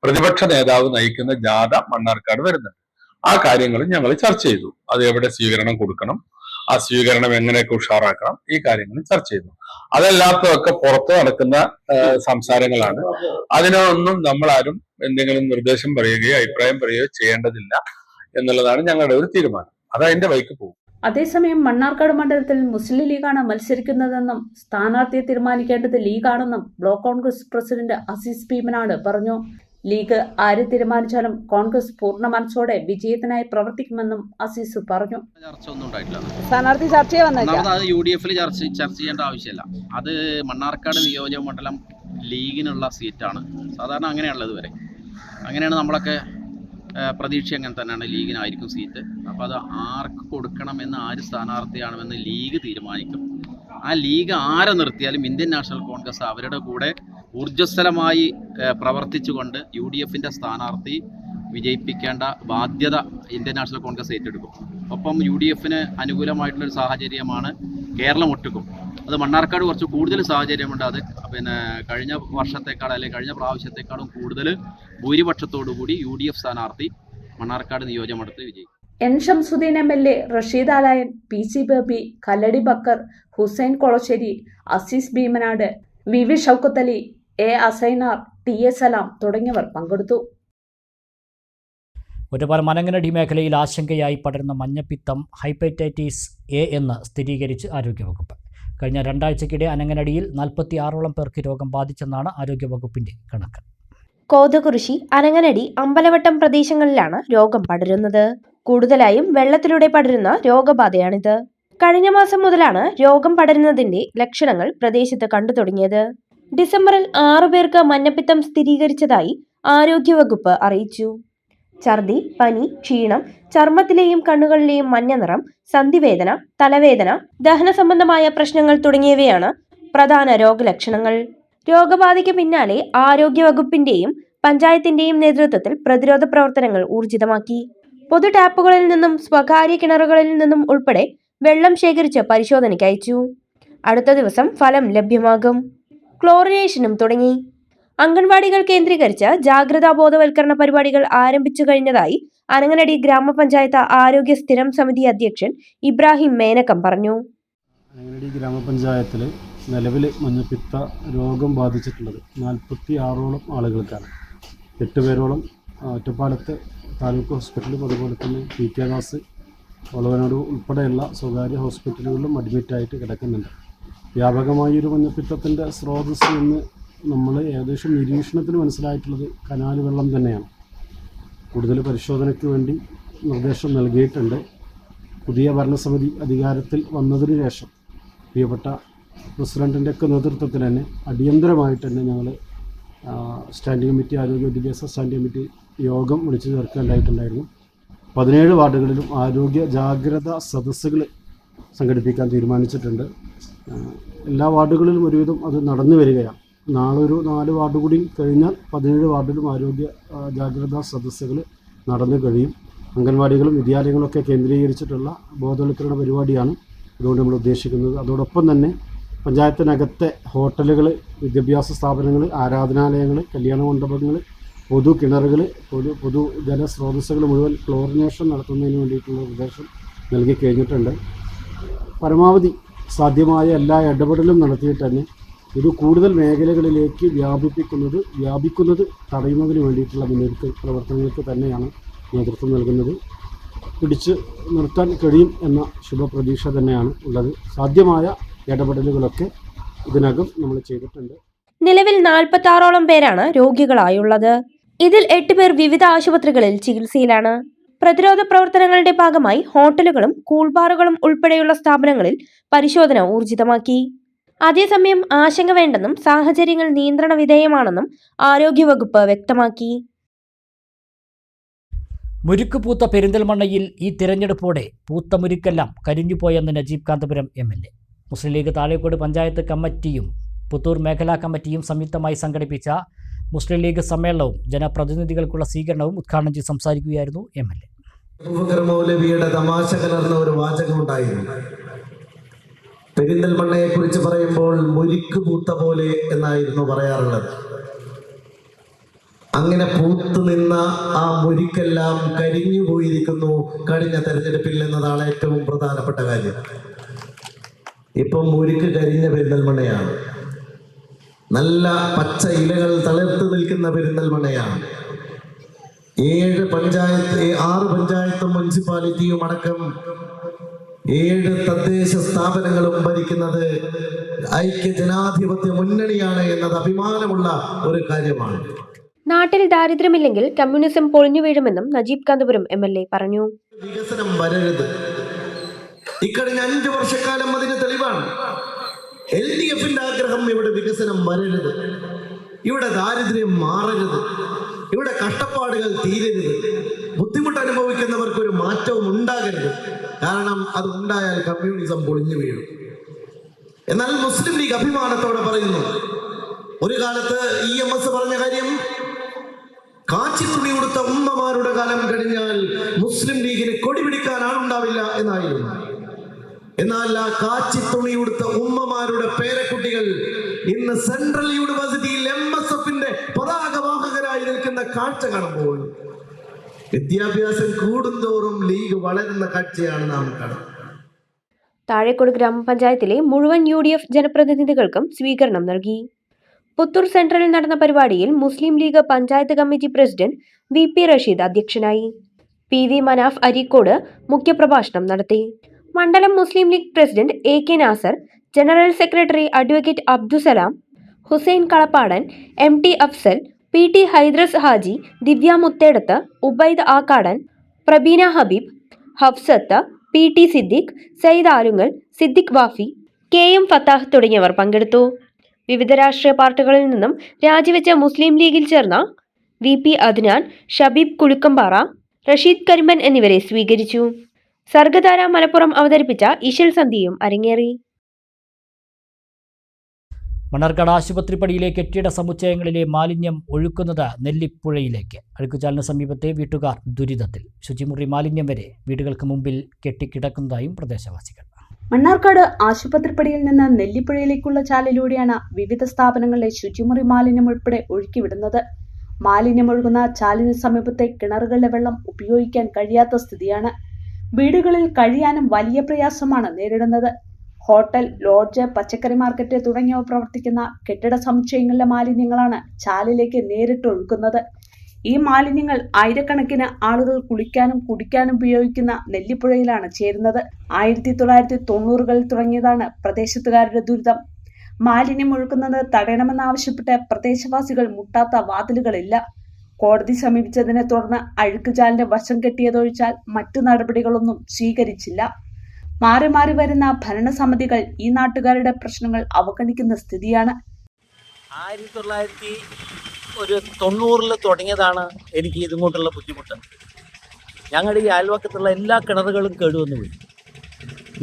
പ്രതിപക്ഷ നേതാവ് നയിക്കുന്ന ജാഥ മണ്ണാർക്കാട് വരുന്നുണ്ട്. ആ കാര്യങ്ങളും ഞങ്ങൾ ചർച്ച ചെയ്തു. അത് എവിടെ സ്വീകരണം കൊടുക്കണം, ആ സ്വീകരണം എങ്ങനെയൊക്കെ ഉഷാറാക്കണം, ഈ കാര്യങ്ങൾ ചർച്ച ചെയ്തു. അതല്ലാത്തതൊക്കെ പുറത്ത് നടക്കുന്ന സംസാരങ്ങളാണ്. അതിനൊന്നും നമ്മളാരും എന്തെങ്കിലും നിർദ്ദേശം പറയുകയോ അഭിപ്രായം പറയുകയോ ചെയ്യേണ്ടതില്ല എന്നുള്ളതാണ് ഞങ്ങളുടെ ഒരു തീരുമാനം. അത് അതിന്റെ വഴിക്ക് പോകും. അതേസമയം മണ്ണാർക്കാട് മണ്ഡലത്തിൽ മുസ്ലിം ലീഗാണ് മത്സരിക്കുന്നതെന്നും സ്ഥാനാർത്ഥിയെ തീരുമാനിക്കേണ്ടത് ലീഗാണെന്നും ബ്ലോക്ക് കോൺഗ്രസ് പ്രസിഡന്റ് അസീസ് ഭീമനാട് പറഞ്ഞു. ലീഗ് ആര് തീരുമാനിച്ചാലും കോൺഗ്രസ് പൂർണ്ണ മനസ്സോടെ വിജയത്തിനായി പ്രവർത്തിക്കുമെന്നും അസീസ് പറഞ്ഞു. ചർച്ച ഒന്നും ഉണ്ടായിട്ടില്ല. സ്ഥാനാർത്ഥി ചർച്ചയെ വന്നേക്കാം. അത് UDF-ൽ ചർച്ച ചെയ്യേണ്ട ആവശ്യമില്ല. അത് മണ്ണാർക്കാട് നിയോജക മണ്ഡലം ലീഗിനുള്ള സീറ്റാണ്. സാധാരണ അങ്ങനെയുള്ളത് വരെ അങ്ങനെയാണ് നമ്മളൊക്കെ പ്രതീക്ഷ അങ്ങനെ തന്നെയാണ്, ലീഗിനായിരിക്കും സീറ്റ്. അപ്പോൾ അത് ആർക്ക് കൊടുക്കണമെന്ന്, ആര് സ്ഥാനാർത്ഥിയാണെന്ന് ലീഗ് തീരുമാനിക്കും. ആ ലീഗ് ആരെ നിർത്തിയാലും ഇന്ത്യൻ നാഷണൽ കോൺഗ്രസ് അവരുടെ കൂടെ ഊർജ്ജസ്വലമായി പ്രവർത്തിച്ചുകൊണ്ട് UDFൻ്റെ സ്ഥാനാർത്ഥി വിജയിപ്പിക്കേണ്ട ബാധ്യത ഇന്ത്യൻ നാഷണൽ കോൺഗ്രസ് ഏറ്റെടുക്കും. ഒപ്പം UDFന് അനുകൂലമായിട്ടുള്ളൊരു സാഹചര്യമാണ് കേരളം ഒട്ടുക്കും. അത് മണ്ണാർക്കാട് കുറച്ച് കൂടുതൽ സാഹചര്യമുണ്ട്. അത് കഴിഞ്ഞ വർഷത്തേക്കാൾ അല്ലെങ്കിൽ കഴിഞ്ഞ പ്രാവശ്യത്തെക്കാളും കൂടുതൽ ഭൂരിപക്ഷത്തോടു കൂടി UDF സ്ഥാനാർത്ഥി മണ്ണാർക്കാട് നിയോജകമണ്ഡലത്തിൽ വിജയിക്കും. N. Shamsuddin MLA, Rasheed Alayan, PC Baby, Kalladi Bakkar, Hussain Kolassery, Azeez Bheemanad, VV Shoukath Ali, A. Asainar, TA Salam തുടങ്ങിയവർ പങ്കെടുത്തു. ഒറ്റപ്പാലം അനങ്ങനടി മേഖലയിൽ ആശങ്കയായി പടരുന്ന മഞ്ഞപ്പിത്തം ഹെപ്പറ്റൈറ്റിസ് A എന്ന് സ്ഥിരീകരിച്ച് ആരോഗ്യവകുപ്പ്. കഴിഞ്ഞ 2 ആഴ്ചയ്ക്കിടെ അനങ്ങനടിയിൽ 46ഓളം പേർക്ക് രോഗം ബാധിച്ചെന്നാണ് ആരോഗ്യവകുപ്പിന്റെ കണക്ക്. കോതകുറിശി, അനങ്ങനടി, അമ്പലവട്ടം പ്രദേശങ്ങളിലാണ് രോഗം പടരുന്നത്. കൂടുതലായും വെള്ളത്തിലൂടെ പടരുന്ന രോഗബാധയാണിത്. കഴിഞ്ഞ മാസം മുതലാണ് രോഗം പടരുന്നതിന്റെ ലക്ഷണങ്ങൾ പ്രദേശത്ത് കണ്ടു തുടങ്ങിയത്. ഡിസംബറിൽ 6 പേർക്ക് മഞ്ഞപ്പിത്തം സ്ഥിരീകരിച്ചതായി ആരോഗ്യവകുപ്പ് അറിയിച്ചു. ഛർദി, പനി, ക്ഷീണം, ചർമ്മത്തിലെയും കണ്ണുകളിലെയും മഞ്ഞ നിറം, സന്ധിവേദന, തലവേദന, ദഹന സംബന്ധമായ പ്രശ്നങ്ങൾ തുടങ്ങിയവയാണ് പ്രധാന രോഗലക്ഷണങ്ങൾ. രോഗബാധയ്ക്ക് പിന്നാലെ ആരോഗ്യവകുപ്പിന്റെയും പഞ്ചായത്തിന്റെയും നേതൃത്വത്തിൽ പ്രതിരോധ പ്രവർത്തനങ്ങൾ ഊർജിതമാക്കി. പൊതു ടാപ്പുകളിൽ നിന്നും സ്വകാര്യ കിണറുകളിൽ നിന്നും ഉൾപ്പെടെ വെള്ളം ശേഖരിച്ച് പരിശോധനയ്ക്ക് അയച്ചു. അടുത്ത ദിവസം ഫലം ലഭ്യമാകും. ക്ലോറിനേഷനും തുടങ്ങി. അംഗൻവാടികൾ കേന്ദ്രീകരിച്ച് ജാഗ്രതാ ബോധവൽക്കരണ പരിപാടികൾ ആരംഭിച്ചു കഴിഞ്ഞതായി അനങ്ങനടി ഗ്രാമപഞ്ചായത്ത് ആരോഗ്യ സ്ഥിരം സമിതി അധ്യക്ഷൻ ഇബ്രാഹിം മേനക്കം പറഞ്ഞു. അനങ്ങനടി ഗ്രാമപഞ്ചായത്തിൽ നിലവിൽ മഞ്ഞപ്പിത്ത രോഗം ബാധിച്ചിട്ടുള്ളത് 46ഓളം ആളുകൾക്കാണ്. 8 പേരോളം ഒറ്റപ്പാലത്തെ താലൂക്ക് ഹോസ്പിറ്റലും അതുപോലെ തന്നെ PT ദാസ്, വളവനോട് ഉൾപ്പെടെയുള്ള സ്വകാര്യ ഹോസ്പിറ്റലുകളിലും അഡ്മിറ്റായിട്ട് കിടക്കുന്നുണ്ട്. വ്യാപകമായൊരു മഞ്ഞപ്പിത്തത്തിൻ്റെ സ്രോതസ് എന്ന് നമ്മൾ ഏകദേശം നിരീക്ഷണത്തിൽ മനസ്സിലായിട്ടുള്ളത് കനാൽ വെള്ളം തന്നെയാണ്. കൂടുതൽ പരിശോധനയ്ക്ക് വേണ്ടി നിർദ്ദേശം നൽകിയിട്ടുണ്ട്. പുതിയ ഭരണസമിതി അധികാരത്തിൽ വന്നതിന് ശേഷം പ്രിയപ്പെട്ട പ്രസിഡൻറ്റിൻ്റെയൊക്കെ നേതൃത്വത്തിൽ തന്നെ അടിയന്തരമായിട്ട് തന്നെ ഞങ്ങൾ സ്റ്റാൻഡിംഗ് കമ്മിറ്റി, ആരോഗ്യ വിദ്യാഭ്യാസ സ്റ്റാൻഡിംഗ് കമ്മിറ്റി യോഗം വിളിച്ചു ചേർക്കേണ്ടതായിട്ടുണ്ടായിരുന്നു. 17 വാർഡുകളിലും ആരോഗ്യ ജാഗ്രതാ സദസ്സുകൾ സംഘടിപ്പിക്കാൻ തീരുമാനിച്ചിട്ടുണ്ട്. എല്ലാ വാർഡുകളിലും ഒരുവിധം അത് നടന്നു വരികയാണ്. നാളെ ഒരു 4 വാർഡ് കൂടി കഴിഞ്ഞാൽ 17 വാർഡിലും ആരോഗ്യ ജാഗ്രതാ സദസ്സുകൾ നടന്നു കഴിയും. അംഗൻവാടികളും വിദ്യാലയങ്ങളൊക്കെ കേന്ദ്രീകരിച്ചിട്ടുള്ള ബോധവൽക്കരണ പരിപാടിയാണ് അതുകൊണ്ട് നമ്മൾ ഉദ്ദേശിക്കുന്നത്. അതോടൊപ്പം തന്നെ പഞ്ചായത്തിനകത്തെ ഹോട്ടലുകൾ, വിദ്യാഭ്യാസ സ്ഥാപനങ്ങൾ, ആരാധനാലയങ്ങൾ, കല്യാണ മണ്ഡപങ്ങൾ, പൊതു കിണറുകൾ, പൊതു ജലസ്രോതസ്സുകൾ മുഴുവൻ ക്ലോറിനേഷൻ നടത്തുന്നതിന് വേണ്ടിയിട്ടുള്ള നിർദ്ദേശം നൽകി കഴിഞ്ഞിട്ടുണ്ട്. പരമാവധി സാധ്യമായ എല്ലാ ഇടപെടലും നടത്തിയിട്ട് തന്നെ ഇത് കൂടുതൽ മേഖലകളിലേക്ക് വ്യാപിക്കുന്നത് തടയുന്നതിന് വേണ്ടിയിട്ടുള്ള മുന്നൊരുക്ക പ്രവർത്തനങ്ങൾക്ക് തന്നെയാണ് നേതൃത്വം നൽകുന്നത്. പിടിച്ച് നിർത്താൻ കഴിയും എന്ന ശുഭപ്രതീക്ഷ തന്നെയാണ് ഉള്ളത്. സാധ്യമായ ഇടപെടലുകളൊക്കെ ഇതിനകം നമ്മൾ ചെയ്തിട്ടുണ്ട്. നിലവിൽ 46ഓളം പേരാണ് രോഗികളായുള്ളത്. ഇതിൽ 8 പേർ വിവിധ ആശുപത്രികളിൽ ചികിത്സയിലാണ്. പ്രതിരോധ പ്രവർത്തനങ്ങളുടെ ഭാഗമായി ഹോട്ടലുകളും കൂൾബാറുകളും ഉൾപ്പെടെയുള്ള സ്ഥാപനങ്ങളിൽ പരിശോധന ഊർജിതമാക്കി. അതേസമയം ആശങ്ക വേണ്ടെന്നും സാഹചര്യങ്ങൾ നിയന്ത്രണ വിധേയമാണെന്നും ആരോഗ്യവകുപ്പ് വ്യക്തമാക്കി. മുരുക്ക് പൂത്ത പെരിന്തൽമണ്ണയിൽ ഈ തിരഞ്ഞെടുപ്പോടെ പൂത്ത മുരുക്കെല്ലാം കരിഞ്ഞുപോയെന്ന് നജീബ് കാന്തപുരം MLA. മുസ്ലിം ലീഗ് താഴേക്കോട് പഞ്ചായത്ത് കമ്മിറ്റിയും പുത്തൂർ മേഖലാ കമ്മിറ്റിയും സംയുക്തമായി സംഘടിപ്പിച്ച മുസ്ലിം ലീഗ് സമ്മേളനവും ജനപ്രതിനിധികൾക്കുള്ള സ്വീകരണവും ഉദ്ഘാടനം ചെയ്ത് സംസാരിക്കുകയായിരുന്നു MLA. മൗലവിയുടെ തമാശ കലർന്ന ഒരു വാചകമുണ്ടായിരുന്നു. പെരിന്തൽമണ്ണയെ കുറിച്ച് പറയുമ്പോൾ മുരിക്ക് പൂത്ത പോലെ എന്നായിരുന്നു പറയാറുള്ളത്. അങ്ങനെ പൂത്തു നിന്ന ആ മുരിക്കെല്ലാം കരിഞ്ഞു പോയിരിക്കുന്നു കഴിഞ്ഞ തെരഞ്ഞെടുപ്പിൽ എന്നതാണ് ഏറ്റവും പ്രധാനപ്പെട്ട കാര്യം. ഇപ്പം മുരിക്ക് കരിഞ്ഞ പെരിന്തൽമണ്ണയാണ്. നല്ല പച്ച ഇലകൾ തളിർത്ത് നിൽക്കുന്ന പെരിന്തൽമണ്ണയാണ്. 6 പഞ്ചായത്തും മുനിസിപ്പാലിറ്റിയും അടക്കം 7 തദ്ദേശ സ്ഥാപനങ്ങളും ഭരിക്കുന്നത് ഐക്യ ജനാധിപത്യ മുന്നണിയാണ് എന്നത് അഭിമാനമുള്ള ഒരു കാര്യമാണ്. നാട്ടിൽ ദാരിദ്ര്യമില്ലെങ്കിൽ കമ്മ്യൂണിസം പൊളിഞ്ഞു വീഴുമെന്നും നജീബ് കാന്തപുരം MLA പറഞ്ഞു. വികസനം വരരുത്. ഇക്കഴിഞ്ഞ 5 വർഷക്കാലം അതിന് തെളിവാണ്. LDFന്റെ ആഗ്രഹം ഇവിടെ വികസനം വരരുത്, ഇവിടെ ദാരിദ്ര്യം മാറരുത്. ഇവിടെ കഷ്ടപ്പാടുകൾ തീരരുത്, ബുദ്ധിമുട്ട് അനുഭവിക്കുന്നവർക്ക് ഒരു മാറ്റവും ഉണ്ടാകരുത്. കാരണം അത് ഉണ്ടായാൽ കമ്മ്യൂണിസം പൊളിഞ്ഞു വീഴും. എന്നാൽ മുസ്ലിം ലീഗ് അഭിമാനത്തോടെ പറയുന്നു, ഒരു കാലത്ത് EMS പറഞ്ഞ കാര്യം, കാച്ചിത്തുണി കൊടുത്ത ഉമ്മമാരുടെ കാലം കഴിഞ്ഞാൽ മുസ്ലിം ലീഗിന് കൊടി പിടിക്കാൻ ആളുണ്ടാവില്ല എന്നായിരുന്നു. എന്നാൽ ആ കാച്ചിത്തുണി കൊടുത്ത ഉമ്മമാരുടെ പേരക്കുട്ടികൾ ഇന്ന് സെൻട്രൽ യൂണിവേഴ്സിറ്റിയിൽ MSFന്റെ പതാകവാഹകരായി നിൽക്കുന്ന കാഴ്ച കാണുമ്പോൾ വിദ്യാഭ്യാസം കൂടുന്തോറും ലീഗ് വളരുന്ന കാഴ്ചയാണ് നാം കാണുന്നത്. താഴേക്കോട് ഗ്രാമപഞ്ചായത്തിലെ മുഴുവൻ UDF ജനപ്രതിനിധികൾക്കും സ്വീകരണം നൽകി. പുത്തൂർ സെൻട്രലിൽ നടന്ന പരിപാടിയിൽ Muslim League panchayat committee president VP Rasheed അധ്യക്ഷനായി. PV മനാഫ് അരീക്കോട് മുഖ്യപ്രഭാഷണം നടത്തി. മണ്ഡലം Muslim League president AK Nasar, general secretary advocate Abdussalam, Hussain Kalappadan, MT Afsal, PT Hydros Haji, Divya Muthedath, Ubaid Akkadan, Prabeena Habeeb, Hafsath, PT Siddique, Sayyid Alungal, Siddique Wafi, KM Fathah തുടങ്ങിയവർ പങ്കെടുത്തു. വിവിധ രാഷ്ട്രീയ പാർട്ടികളിൽ നിന്നും രാജിവെച്ച മുസ്ലിം ലീഗിൽ ചേർന്ന VP അദ്നാൻ, ഷബീബ് കുലുക്കമ്പാറ, റഷീദ് കരിമ്പൻ എന്നിവരെ സ്വീകരിച്ചു. സർഗധാര മലപ്പുറം അവതരിപ്പിച്ച ഇശൽ സന്ധ്യയും അരങ്ങേറി. മണ്ണാർക്കാട് ആശുപത്രിപ്പടിയിലെ കെട്ടിട സമുച്ചയങ്ങളിലെ മാലിന്യം ഒഴുക്കുന്നത് നെല്ലിപ്പുഴയിലേക്ക്. അഴുക്കുചാലിന് സമീപത്തെ വീട്ടുകാർ ദുരിതത്തിൽ. ശുചിമുറി മാലിന്യം വരെ വീടുകൾക്ക് മുമ്പിൽ കെട്ടിക്കിടക്കുന്നതായും പ്രദേശവാസികൾ. മണ്ണാർക്കാട് ആശുപത്രിപ്പടിയിൽ നിന്ന് നെല്ലിപ്പുഴയിലേക്കുള്ള ചാലിലൂടെയാണ് വിവിധ സ്ഥാപനങ്ങളിലെ ശുചിമുറി മാലിന്യം ഉൾപ്പെടെ ഒഴുക്കിവിടുന്നത്. മാലിന്യമൊഴുകുന്ന ചാലിന് സമീപത്തെ കിണറുകളിലെ വെള്ളം ഉപയോഗിക്കാൻ കഴിയാത്ത സ്ഥിതിയാണ്. വീടുകളിൽ കഴിയാനും വലിയ പ്രയാസമാണ് നേരിടുന്നത്. ഹോട്ടൽ, ലോഡ്ജ്, പച്ചക്കറി മാർക്കറ്റ് തുടങ്ങിയവ പ്രവർത്തിക്കുന്ന കെട്ടിട സമുച്ചയങ്ങളിലെ മാലിന്യങ്ങളാണ് ചാലിലേക്ക് നേരിട്ട് ഒഴുക്കുന്നത്. ഈ മാലിന്യങ്ങൾ ആയിരക്കണക്കിന് ആളുകൾ കുളിക്കാനും കുടിക്കാനും ഉപയോഗിക്കുന്ന നെല്ലിപ്പുഴയിലാണ് ചേരുന്നത്. 1990കളിൽ തുടങ്ങിയതാണ് പ്രദേശത്തുകാരുടെ ദുരിതം. മാലിന്യം ഒഴുക്കുന്നത് തടയണമെന്നാവശ്യപ്പെട്ട് പ്രദേശവാസികൾ മുട്ടാത്ത വാതിലുകളില്ല. കോടതി സമീപിച്ചതിനെ തുടർന്ന് അഴുക്കുചാലിന്റെ വശം കെട്ടിയതൊഴിച്ചാൽ മറ്റു നടപടികളൊന്നും സ്വീകരിച്ചില്ല. മാറി മാറി വരുന്ന ഭരണസമിതികൾ ഈ നാട്ടുകാരുടെ പ്രശ്നങ്ങൾ അവഗണിക്കുന്ന സ്ഥിതിയാണ്. 1990 തുടങ്ങിയതാണ് എനിക്ക് ഇതുകൊണ്ടുള്ള ബുദ്ധിമുട്ട്. ഞങ്ങളുടെ ഈ അയൽവക്കത്തുള്ള എല്ലാ കിണറുകളും കേടുവന്നു പോയി.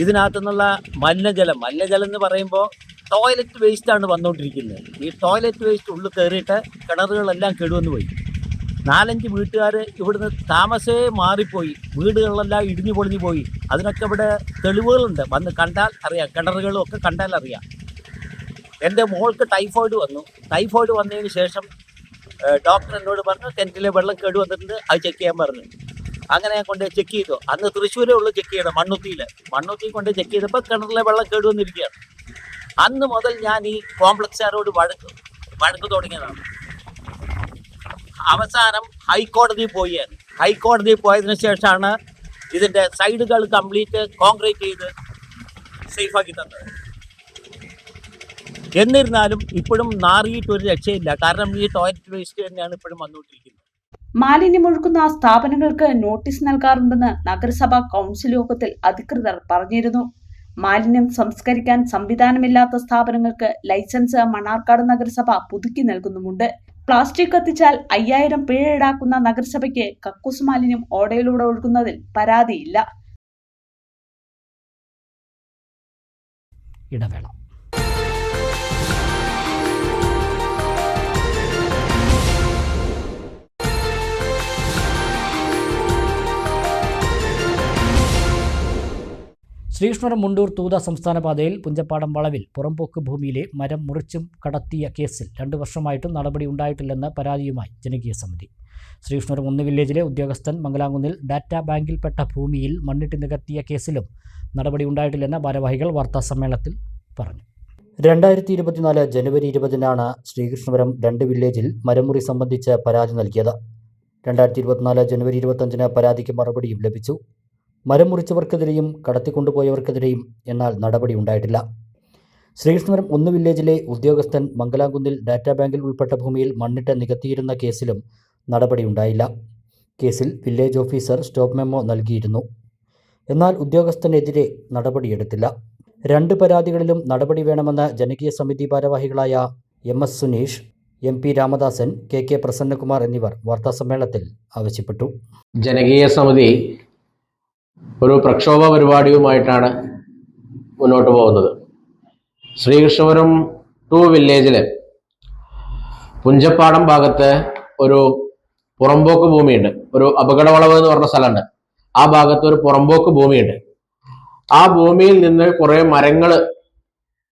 ഇതിനകത്തു നിന്നുള്ള മലിനജലം എന്ന് പറയുമ്പോൾ ടോയ്ലറ്റ് വേസ്റ്റാണ് വന്നുകൊണ്ടിരിക്കുന്നത്. ഈ ടോയ്ലറ്റ് വേസ്റ്റ് ഉള്ളിൽ കയറിയിട്ട് കിണറുകളെല്ലാം കേടുവന്നു പോയി. 4-5 വീട്ടുകാർ ഇവിടുന്ന് താമസേ മാറിപ്പോയി. വീടുകളെല്ലാം ഇടിഞ്ഞു പൊളിഞ്ഞു പോയി. അതിനൊക്കെ ഇവിടെ തെളിവുകളുണ്ട്. വന്ന് കണ്ടാൽ അറിയാം, കിണറുകളും ഒക്കെ കണ്ടാൽ അറിയാം. എൻ്റെ മോൾക്ക് ടൈഫോയിഡ് വന്നതിന് ശേഷം ഡോക്ടർ എന്നോട് പറഞ്ഞു കിണറ്റിലെ വെള്ളം കേട് വന്നിട്ടുണ്ട്, അത് ചെക്ക് ചെയ്യാൻ പറഞ്ഞു. അങ്ങനെ ഞാൻ കൊണ്ട് ചെക്ക് ചെയ്തു. അന്ന് തൃശ്ശൂരേ ഉള്ളൂ ചെക്ക് ചെയ്യണം, മണ്ണുത്തി കൊണ്ട് ചെക്ക് ചെയ്തപ്പോൾ കിണറിലെ വെള്ളം കേട് വന്നിരിക്കുകയാണ്. അന്ന് മുതൽ ഞാൻ ഈ കോംപ്ലക്സുകാരോട് വഴക്ക് തുടങ്ങിയതാണ്. അവസാനം ഹൈക്കോടതിയിൽ പോയതിനു ശേഷമാണ് ഇതിൻ്റെ സൈഡുകൾ കംപ്ലീറ്റ് കോൺക്രീറ്റ് ചെയ്ത് സേഫാക്കി തന്നത്. എന്നിരുന്നാലും ഇപ്പോഴും നാറിയിട്ട് ഒരു രക്ഷയില്ല. കാരണം ഈ ടോയ്ലറ്റ് വേസ്റ്റ് തന്നെയാണ് ഇപ്പോഴും വന്നുകൊണ്ടിരിക്കുന്നത്. മാലിന്യമൊഴുക്കുന്ന സ്ഥാപനങ്ങൾക്ക് നോട്ടീസ് നൽകാറുണ്ടെന്ന് നഗരസഭാ കൗൺസിൽ യോഗത്തിൽ അധികൃതർ പറഞ്ഞിരുന്നു. മാലിന്യം സംസ്കരിക്കാൻ സംവിധാനമില്ലാത്ത സ്ഥാപനങ്ങൾക്ക് ലൈസൻസ് മണ്ണാർക്കാട് നഗരസഭ പുതുക്കി നൽകുന്നുമുണ്ട്. പ്ലാസ്റ്റിക് കത്തിച്ചാൽ 5000 പിഴ ഈടാക്കുന്ന നഗരസഭയ്ക്ക് കക്കൂസ് മാലിന്യം ഓടയിലൂടെ ഒഴുകുന്നതിൽ പരാതിയില്ല. ഇടവേള. ശ്രീകൃഷ്ണപുരം മുണ്ടൂർ തൂത സംസ്ഥാന പാതയിൽ പുഞ്ചപ്പാടം വളവിൽ പുറംപോക്ക് ഭൂമിയിലെ മരം മുറിച്ചും കടത്തിയ കേസിൽ 2 വർഷമായിട്ടും നടപടി ഉണ്ടായിട്ടില്ലെന്ന് പരാതിയുമായി ജനകീയ സമിതി. ശ്രീകൃഷ്ണപുരം 1 വില്ലേജിലെ ഉദ്യോഗസ്ഥൻ മംഗലാംകുന്നിൽ ഡാറ്റാ ബാങ്കിൽപ്പെട്ട ഭൂമിയിൽ മണ്ണിട്ട് നികത്തിയ കേസിലും നടപടി ഉണ്ടായിട്ടില്ലെന്ന് ഭാരവാഹികൾ വാർത്താസമ്മേളനത്തിൽ പറഞ്ഞു. 2024 ജനുവരി 20-നാണ് ശ്രീകൃഷ്ണപുരം 2 വില്ലേജിൽ മരമുറി സംബന്ധിച്ച് പരാതി നൽകിയത്. 2024 ജനുവരി 25-ന് പരാതിക്ക് മറുപടിയും ലഭിച്ചു. മരം മുറിച്ചവർക്കെതിരെയും കടത്തിക്കൊണ്ടുപോയവർക്കെതിരെയും എന്നാൽ നടപടി ഉണ്ടായിട്ടില്ല. ശ്രീകൃഷ്ണപുരം 1 വില്ലേജിലെ ഉദ്യോഗസ്ഥൻ മംഗലാംകുന്നിൽ ഡാറ്റാ ബാങ്കിൽ ഉൾപ്പെട്ട ഭൂമിയിൽ മണ്ണിട്ട് നികത്തിയിരുന്ന കേസിലും നടപടി ഉണ്ടായില്ല. കേസിൽ വില്ലേജ് ഓഫീസർ സ്റ്റോപ്പ് മെമ്മോ നൽകിയിരുന്നു. എന്നാൽ ഉദ്യോഗസ്ഥനെതിരെ നടപടിയെടുത്തില്ല. 2 പരാതികളിലും നടപടി വേണമെന്ന് ജനകീയ സമിതി ഭാരവാഹികളായ MS Suneesh, MP Ramadasan, KK Prasannakumar എന്നിവർ വാർത്താസമ്മേളനത്തിൽ ആവശ്യപ്പെട്ടു. ജനകീയ സമിതി ഒരു പ്രക്ഷോഭ പരിപാടിയുമായിട്ടാണ് മുന്നോട്ട് പോകുന്നത്. ശ്രീകൃഷ്ണപുരം 2 വില്ലേജിൽ പുഞ്ചപ്പാടം ഭാഗത്ത് ഒരു പുറമ്പോക്ക് ഭൂമിയുണ്ട്. ഒരു അപകടവളവ് എന്ന് പറഞ്ഞ സ്ഥലമുണ്ട്. ആ ഭാഗത്ത് ഒരു പുറമ്പോക്ക് ഭൂമിയുണ്ട്. ആ ഭൂമിയിൽ നിന്ന് കുറേ മരങ്ങൾ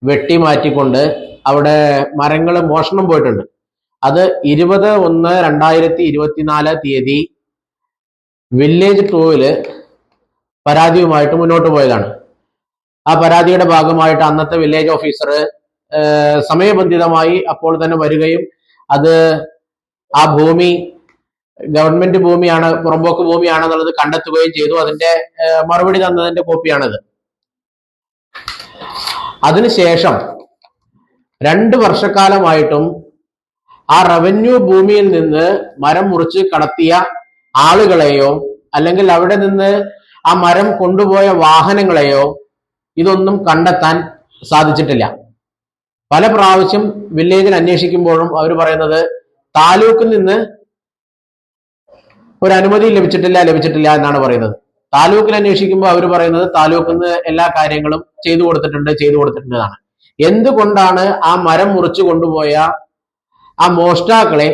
വെട്ടിമാറ്റിക്കൊണ്ട് അവിടെ മരങ്ങൾ മോഷണം പോയിട്ടുണ്ട്. അത് 20/1/2024 തീയതി വില്ലേജ് 2 പരാതിയുമായിട്ട് മുന്നോട്ട് പോയതാണ്. ആ പരാതിയുടെ ഭാഗമായിട്ട് അന്നത്തെ വില്ലേജ് ഓഫീസർ സമയബന്ധിതമായി അപ്പോൾ തന്നെ വരികയും അത് ആ ഭൂമി ഗവൺമെന്റ് ഭൂമിയാണ്, പുറമ്പോക്ക് ഭൂമിയാണെന്നുള്ളത് കണ്ടെത്തുകയും ചെയ്തു. അതിന്റെ മറുപടി തന്നതിന്റെ കോപ്പിയാണത്. അതിനുശേഷം 2 വർഷക്കാലമായിട്ടും ആ റവന്യൂ ഭൂമിയിൽ നിന്ന് മരം മുറിച്ച് കടത്തിയ ആളുകളെയോ അല്ലെങ്കിൽ അവിടെ നിന്ന് ആ മരം കൊണ്ടുപോയ വാഹനങ്ങളെയോ ഇതൊന്നും കണ്ടെത്താൻ സാധിച്ചിട്ടില്ല. പല പ്രാവശ്യം വില്ലേജിൽ അന്വേഷിക്കുമ്പോഴും അവർ പറയുന്നത് താലൂക്കിൽ നിന്ന് ഒരു അനുമതി ലഭിച്ചിട്ടില്ല എന്നാണ് പറയുന്നത്. താലൂക്കിൽ അന്വേഷിക്കുമ്പോൾ അവർ പറയുന്നത് താലൂക്കിൽ നിന്ന് എല്ലാ കാര്യങ്ങളും ചെയ്തു കൊടുത്തിട്ടുണ്ടെന്നാണ്. എന്തുകൊണ്ടാണ് ആ മരം മുറിച്ചു കൊണ്ടുപോയ ആ മോഷ്ടാക്കളെ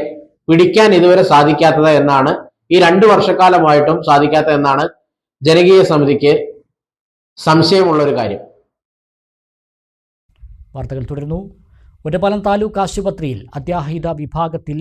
പിടിക്കാൻ ഇതുവരെ സാധിക്കാത്തത് എന്നാണ്, ഈ 2 വർഷക്കാലമായിട്ടും സാധിക്കാത്തത് എന്നാണ് ജനകീയ സമിതിക്ക് സംശയമുള്ള ഒരു കാര്യം. വാർത്തകൾ തുടരുന്നു. ഒറ്റപ്പാലം താലൂക്ക് ആശുപത്രിയിൽ അത്യാഹിത വിഭാഗത്തിൽ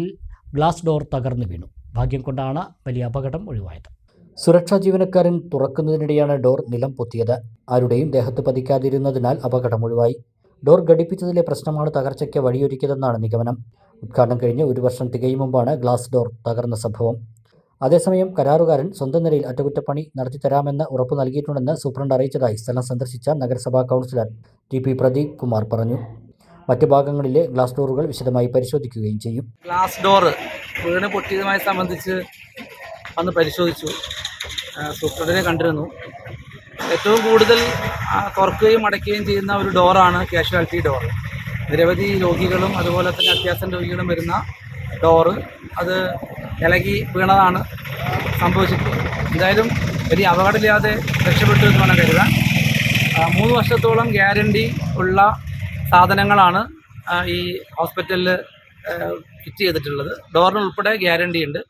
ഗ്ലാസ് ഡോർ തകർന്നു വീണു. ഭാഗ്യം കൊണ്ടാണ് വലിയ അപകടം ഒഴിവായത്. സുരക്ഷാ ജീവനക്കാരൻ തുറക്കുന്നതിനിടെയാണ് ഡോർ നിലം പൊത്തിയത്. ആരുടെയും ദേഹത്ത് പതിക്കാതിരുന്നതിനാൽ അപകടം ഒഴിവായി. ഡോർ ഘടിപ്പിച്ചതിലെ പ്രശ്നമാണ് തകർച്ചയ്ക്ക് വഴിയൊരുക്കിയതെന്നാണ് നിഗമനം. ഉദ്ഘാടനം കഴിഞ്ഞ് 1 വർഷം തികയും മുമ്പാണ് ഗ്ലാസ് ഡോർ തകർന്ന സംഭവം. അതേസമയം കരാറുകാരൻ സ്വന്തം നിലയിൽ അറ്റകുറ്റപ്പണി നടത്തിത്തരാമെന്ന് ഉറപ്പു നൽകിയിട്ടുണ്ടെന്ന് സൂപ്രണ്ട് അറിയിച്ചതായി സ്ഥലം സന്ദർശിച്ച നഗരസഭാ കൗൺസിലർ TP പ്രദീപ് കുമാർ പറഞ്ഞു. മറ്റ് ഭാഗങ്ങളിലെ ഗ്ലാസ് ഡോറുകൾ വിശദമായി പരിശോധിക്കുകയും ചെയ്യും. ഗ്ലാസ് ഡോർ വീണ് പൊട്ടിയതുമായി സംബന്ധിച്ച് അന്ന് പരിശോധിച്ചു. സൂപ്രണ്ടിനെ കണ്ടിരുന്നു. ഏറ്റവും കൂടുതൽ തുറക്കുകയും അടയ്ക്കുകയും ചെയ്യുന്ന ഒരു ഡോറാണ് കാഷ്വാലിറ്റി ഡോർ. നിരവധി രോഗികളും അതുപോലെ തന്നെ അത്യാവശ്യം രോഗികളും വരുന്ന ഡോറ് അത് ഇളകി വീണതാണ് സംഭവിച്ചിട്ടുള്ളത്. എന്തായാലും വലിയ അപകടമില്ലാതെ രക്ഷപ്പെട്ടു എന്ന് വേണം കരുതാൻ. 3 വർഷത്തോളം ഗ്യാരണ്ടി ഉള്ള സാധനങ്ങളാണ് ഈ ഹോസ്പിറ്റലിൽ ഫിറ്റ് ചെയ്തിട്ടുള്ളത്. ഡോറിന് ഉൾപ്പെടെ ഗ്യാരണ്ടി ഉണ്ട്.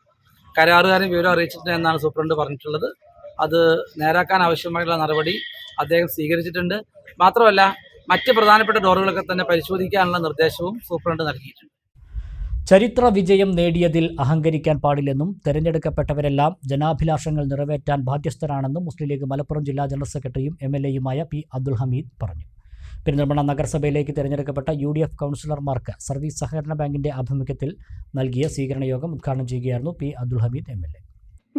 കരാറുകാരൻ വിവരം അറിയിച്ചിട്ടുണ്ട് എന്നാണ് സൂപ്രണ്ട് പറഞ്ഞിട്ടുള്ളത്. അത് നേരാക്കാൻ ആവശ്യമായിട്ടുള്ള നടപടി അദ്ദേഹം സ്വീകരിച്ചിട്ടുണ്ട്. മാത്രമല്ല മറ്റ് പ്രധാനപ്പെട്ട ഡോറുകളൊക്കെ തന്നെ പരിശോധിക്കാനുള്ള നിർദ്ദേശവും സൂപ്രണ്ട് നൽകിയിട്ടുണ്ട്. ചരിത്ര വിജയം നേടിയതിൽ അഹങ്കരിക്കാൻ പാടില്ലെന്നും തെരഞ്ഞെടുക്കപ്പെട്ടവരെല്ലാം ജനാഭിലാഷങ്ങൾ നിറവേറ്റാൻ ബാധ്യസ്ഥരാണെന്നും മുസ്ലിം ലീഗ് മലപ്പുറം ജില്ലാ ജനറൽ സെക്രട്ടറിയും MLA-യുമായ P. അബ്ദുൽ ഹമീദ് പറഞ്ഞു. പെരിന്തൽമണ്ണ നഗരസഭയിലേക്ക് തിരഞ്ഞെടുക്കപ്പെട്ട UDF കൗൺസിലർമാർക്ക് സർവീസ് സഹകരണ ബാങ്കിന്റെ ആഭിമുഖ്യത്തിൽ നൽകിയ സ്വീകരണ യോഗം ഉദ്ഘാടനം ചെയ്യുകയായിരുന്നു P. അബ്ദുൽ ഹമീദ് MLA.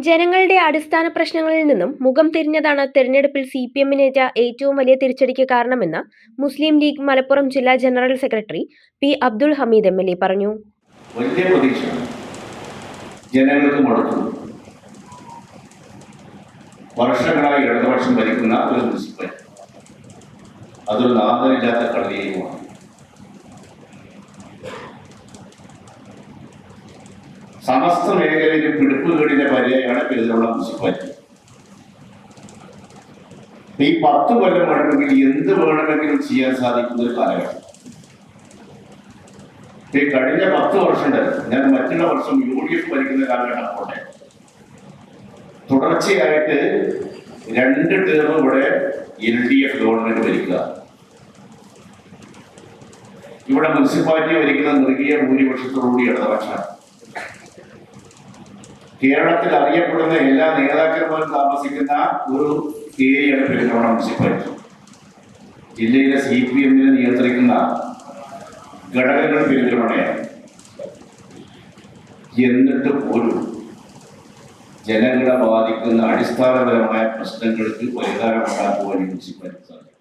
ജനങ്ങളുടെ അടിസ്ഥാന പ്രശ്നങ്ങളിൽ നിന്നും മുഖം തിരിഞ്ഞതാണ് തെരഞ്ഞെടുപ്പിൽ CPM-നേറ്റ ഏറ്റവും വലിയ തിരിച്ചടിക്ക് കാരണമെന്ന് മുസ്ലിം ലീഗ് മലപ്പുറം ജില്ലാ general secretary P. Abdul Hameed MLA പറഞ്ഞു. വലിയ പ്രതീക്ഷ ജനങ്ങൾക്ക് മടുത്തു. വർഷങ്ങളായി ഇടതുപക്ഷം ഭരിക്കുന്ന ഒരു മുനിസിപ്പാലിറ്റി അതൊരു നാദരില്ലാത്ത കളിയുമാണ്. സമസ്ത മേഖലയിലെ പിടിപ്പുകേടിന്റെ പര്യായമാണ് പെരുന്തൽമണ്ണ മുനിസിപ്പാലിറ്റി. ഈ 10 കൊല്ലം വേണമെങ്കിൽ എന്ത് വേണമെങ്കിലും ചെയ്യാൻ സാധിക്കുന്ന ഒരു കാലഘട്ടം. ഈ കഴിഞ്ഞ 10 വർഷം ഞാൻ മറ്റുള്ള വർഷം UDF ഭരിക്കുന്ന കാലഘട്ടം പോട്ടെ, തുടർച്ചയായിട്ട് 2 ടേം ഇവിടെ LDF ഗവൺമെന്റ് ഭരിക്കുക. ഇവിടെ മുനിസിപ്പാലിറ്റി ഭരിക്കുന്ന മൃഗീയ ഭൂരിപക്ഷത്തോടുകൂടി ഇടതുപക്ഷമാണ്. കേരളത്തിൽ അറിയപ്പെടുന്ന എല്ലാ നേതാക്കന്മാരും താമസിക്കുന്ന ഒരു ഏരിയയാണ് പെരിന്തൽമണ്ണ മുനിസിപ്പാലിറ്റി. ജില്ലയിലെ CPM-നെ നിയന്ത്രിക്കുന്ന ഘടകങ്ങൾ പെരിന്തൽമണ്ണയാണ്. എന്നിട്ട് പോലും ജനങ്ങളെ ബാധിക്കുന്ന അടിസ്ഥാനപരമായ പ്രശ്നങ്ങൾക്ക് പരിഹാരമുണ്ടാക്കുവാൻ മുനിസിപ്പാലിറ്റി സാധിക്കും.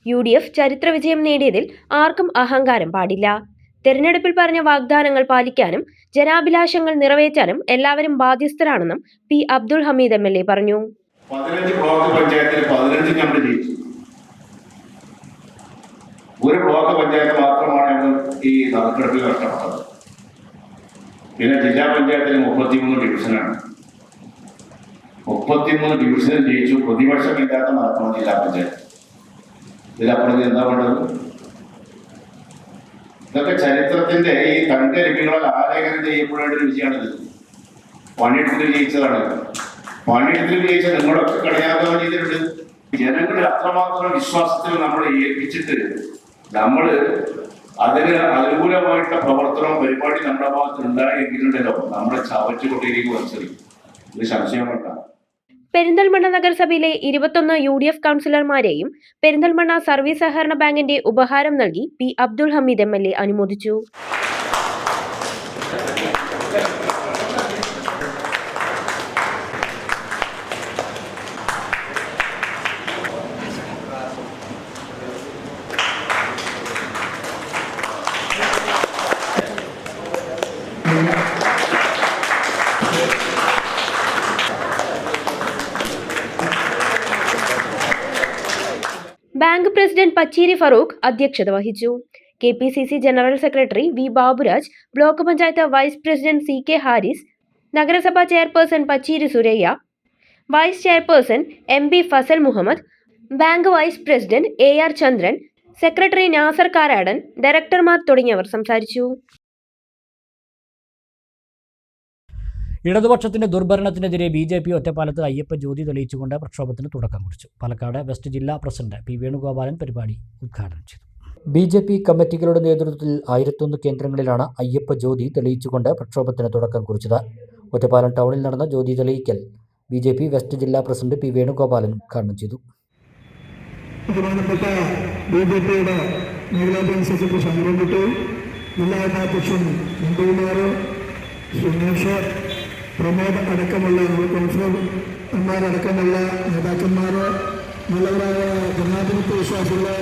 UDF ചരിത്ര വിജയം നേടിയതിൽ ആർക്കും അഹങ്കാരം പാടില്ല. തെരഞ്ഞെടുപ്പിൽ പറഞ്ഞ വാഗ്ദാനങ്ങൾ പാലിക്കാനും ജനാഭിലാഷങ്ങൾ നിറവേറ്റാനും എല്ലാവരും ബാധ്യസ്ഥരാണെന്നും P. അബ്ദുൽ ഹമീദ് MLA പറഞ്ഞു. 15 ബ്ലോക്ക് പഞ്ചായത്തിൽ 15 നമ്മൾ ജയിച്ചു. ഒരു ബ്ലോക്ക് പഞ്ചായത്ത് മാത്രമാണ് ഈ നറുക്കെടുപ്പിൽ നഷ്ടപ്പെട്ടത്. പിന്നെ ജില്ലാ പഞ്ചായത്തിൽ 33 ഡിവിഷനാണ്. 33 ഡിവിഷനിൽ ജയിച്ചു. പ്രതിപക്ഷമില്ലാത്ത നടക്കണം ജില്ലാ പഞ്ചായത്ത്. ഇതിലപ്പുറത്ത് എന്താ വേണ്ടത്? ഇതൊക്കെ ചരിത്രത്തിന്റെ ഈ തങ്കലിപികളാൽ ആലേഖനം ചെയ്യപ്പെടേണ്ട ഒരു വിജയമാണിത്. പണിയെടുത്തിൽ ജയിച്ചതാണ്. പണിയെടുത്തിൽ ജയിച്ച നിങ്ങളൊക്കെ കളിയാക്കാൻ ചെയ്തിട്ടുണ്ട്. ജനങ്ങളുടെ അത്രമാത്രം വിശ്വാസത്തിൽ നമ്മളെ ഏൽപ്പിച്ചിട്ട് നമ്മൾ അതിന് അനുകൂലമായിട്ടുള്ള പ്രവർത്തനവും പരിപാടി നമ്മുടെ ഭാഗത്ത് ഉണ്ടായെങ്കിലുണ്ടല്ലോ നമ്മളെ ചവറ്റുകൊണ്ടേക്ക് വലിച്ചത്. ഇത് സംശയം വേണ്ട. പെരിന്തൽമണ്ണ നഗരസഭയിലെ 21 UDF കൗൺസിലർമാരെയും പെരിന്തൽമണ്ണ സർവീസ് സഹകരണ ബാങ്കിന്റെ ഉപഹാരം നൽകി പി അബ്ദുൽ ഹമീദ് MLA അനുമോദിച്ചു. ബാങ്ക് പ്രസിഡന്റ് പച്ചീരി ഫറൂഖ് അധ്യക്ഷത വഹിച്ചു. KPCC general secretary V Baburaj, block panchayat vice president CK Haris, നഗരസഭാ chairperson Pacheeri Suraiya, vice chairperson MB Fasal Muhammad, bank vice president AR Chandran, secretary Nasar Karadan, ഡയറക്ടർമാർ തുടങ്ങിയവർ സംസാരിച്ചു. ഇടതുപക്ഷത്തിന്റെ ദുർഭരണത്തിനെതിരെ BJP ഒറ്റപ്പാലത്ത് അയ്യപ്പ ജ്യോതി തെളിയിച്ചുകൊണ്ട് പ്രക്ഷോഭത്തിന് തുടക്കം കുറിച്ചു. പാലക്കാട് വെസ്റ്റ് ജില്ലാ പ്രസിഡന്റ് P വേണുഗോപാലൻ പരിപാടി ഉദ്ഘാടനം ചെയ്തു. BJP കമ്മിറ്റികളുടെ നേതൃത്വത്തിൽ 1001 കേന്ദ്രങ്ങളിലാണ് അയ്യപ്പ ജ്യോതി തെളിയിച്ചുകൊണ്ട് പ്രക്ഷോഭത്തിന് തുടക്കം കുറിച്ചത്. ഒറ്റപ്പാലം ടൗണിൽ നടന്ന ജ്യോതി തെളിയിക്കൽ BJP വെസ്റ്റ് ജില്ലാ പ്രസിഡന്റ് P വേണുഗോപാലൻ ഉദ്ഘാടനം ചെയ്തു. പ്രമോദ് അടക്കമുള്ള കൗൺസിലർമാരടക്കമുള്ള നേതാക്കന്മാർ, നല്ലവരായ ജനാധിപത്യ വിശ്വാസികളെ,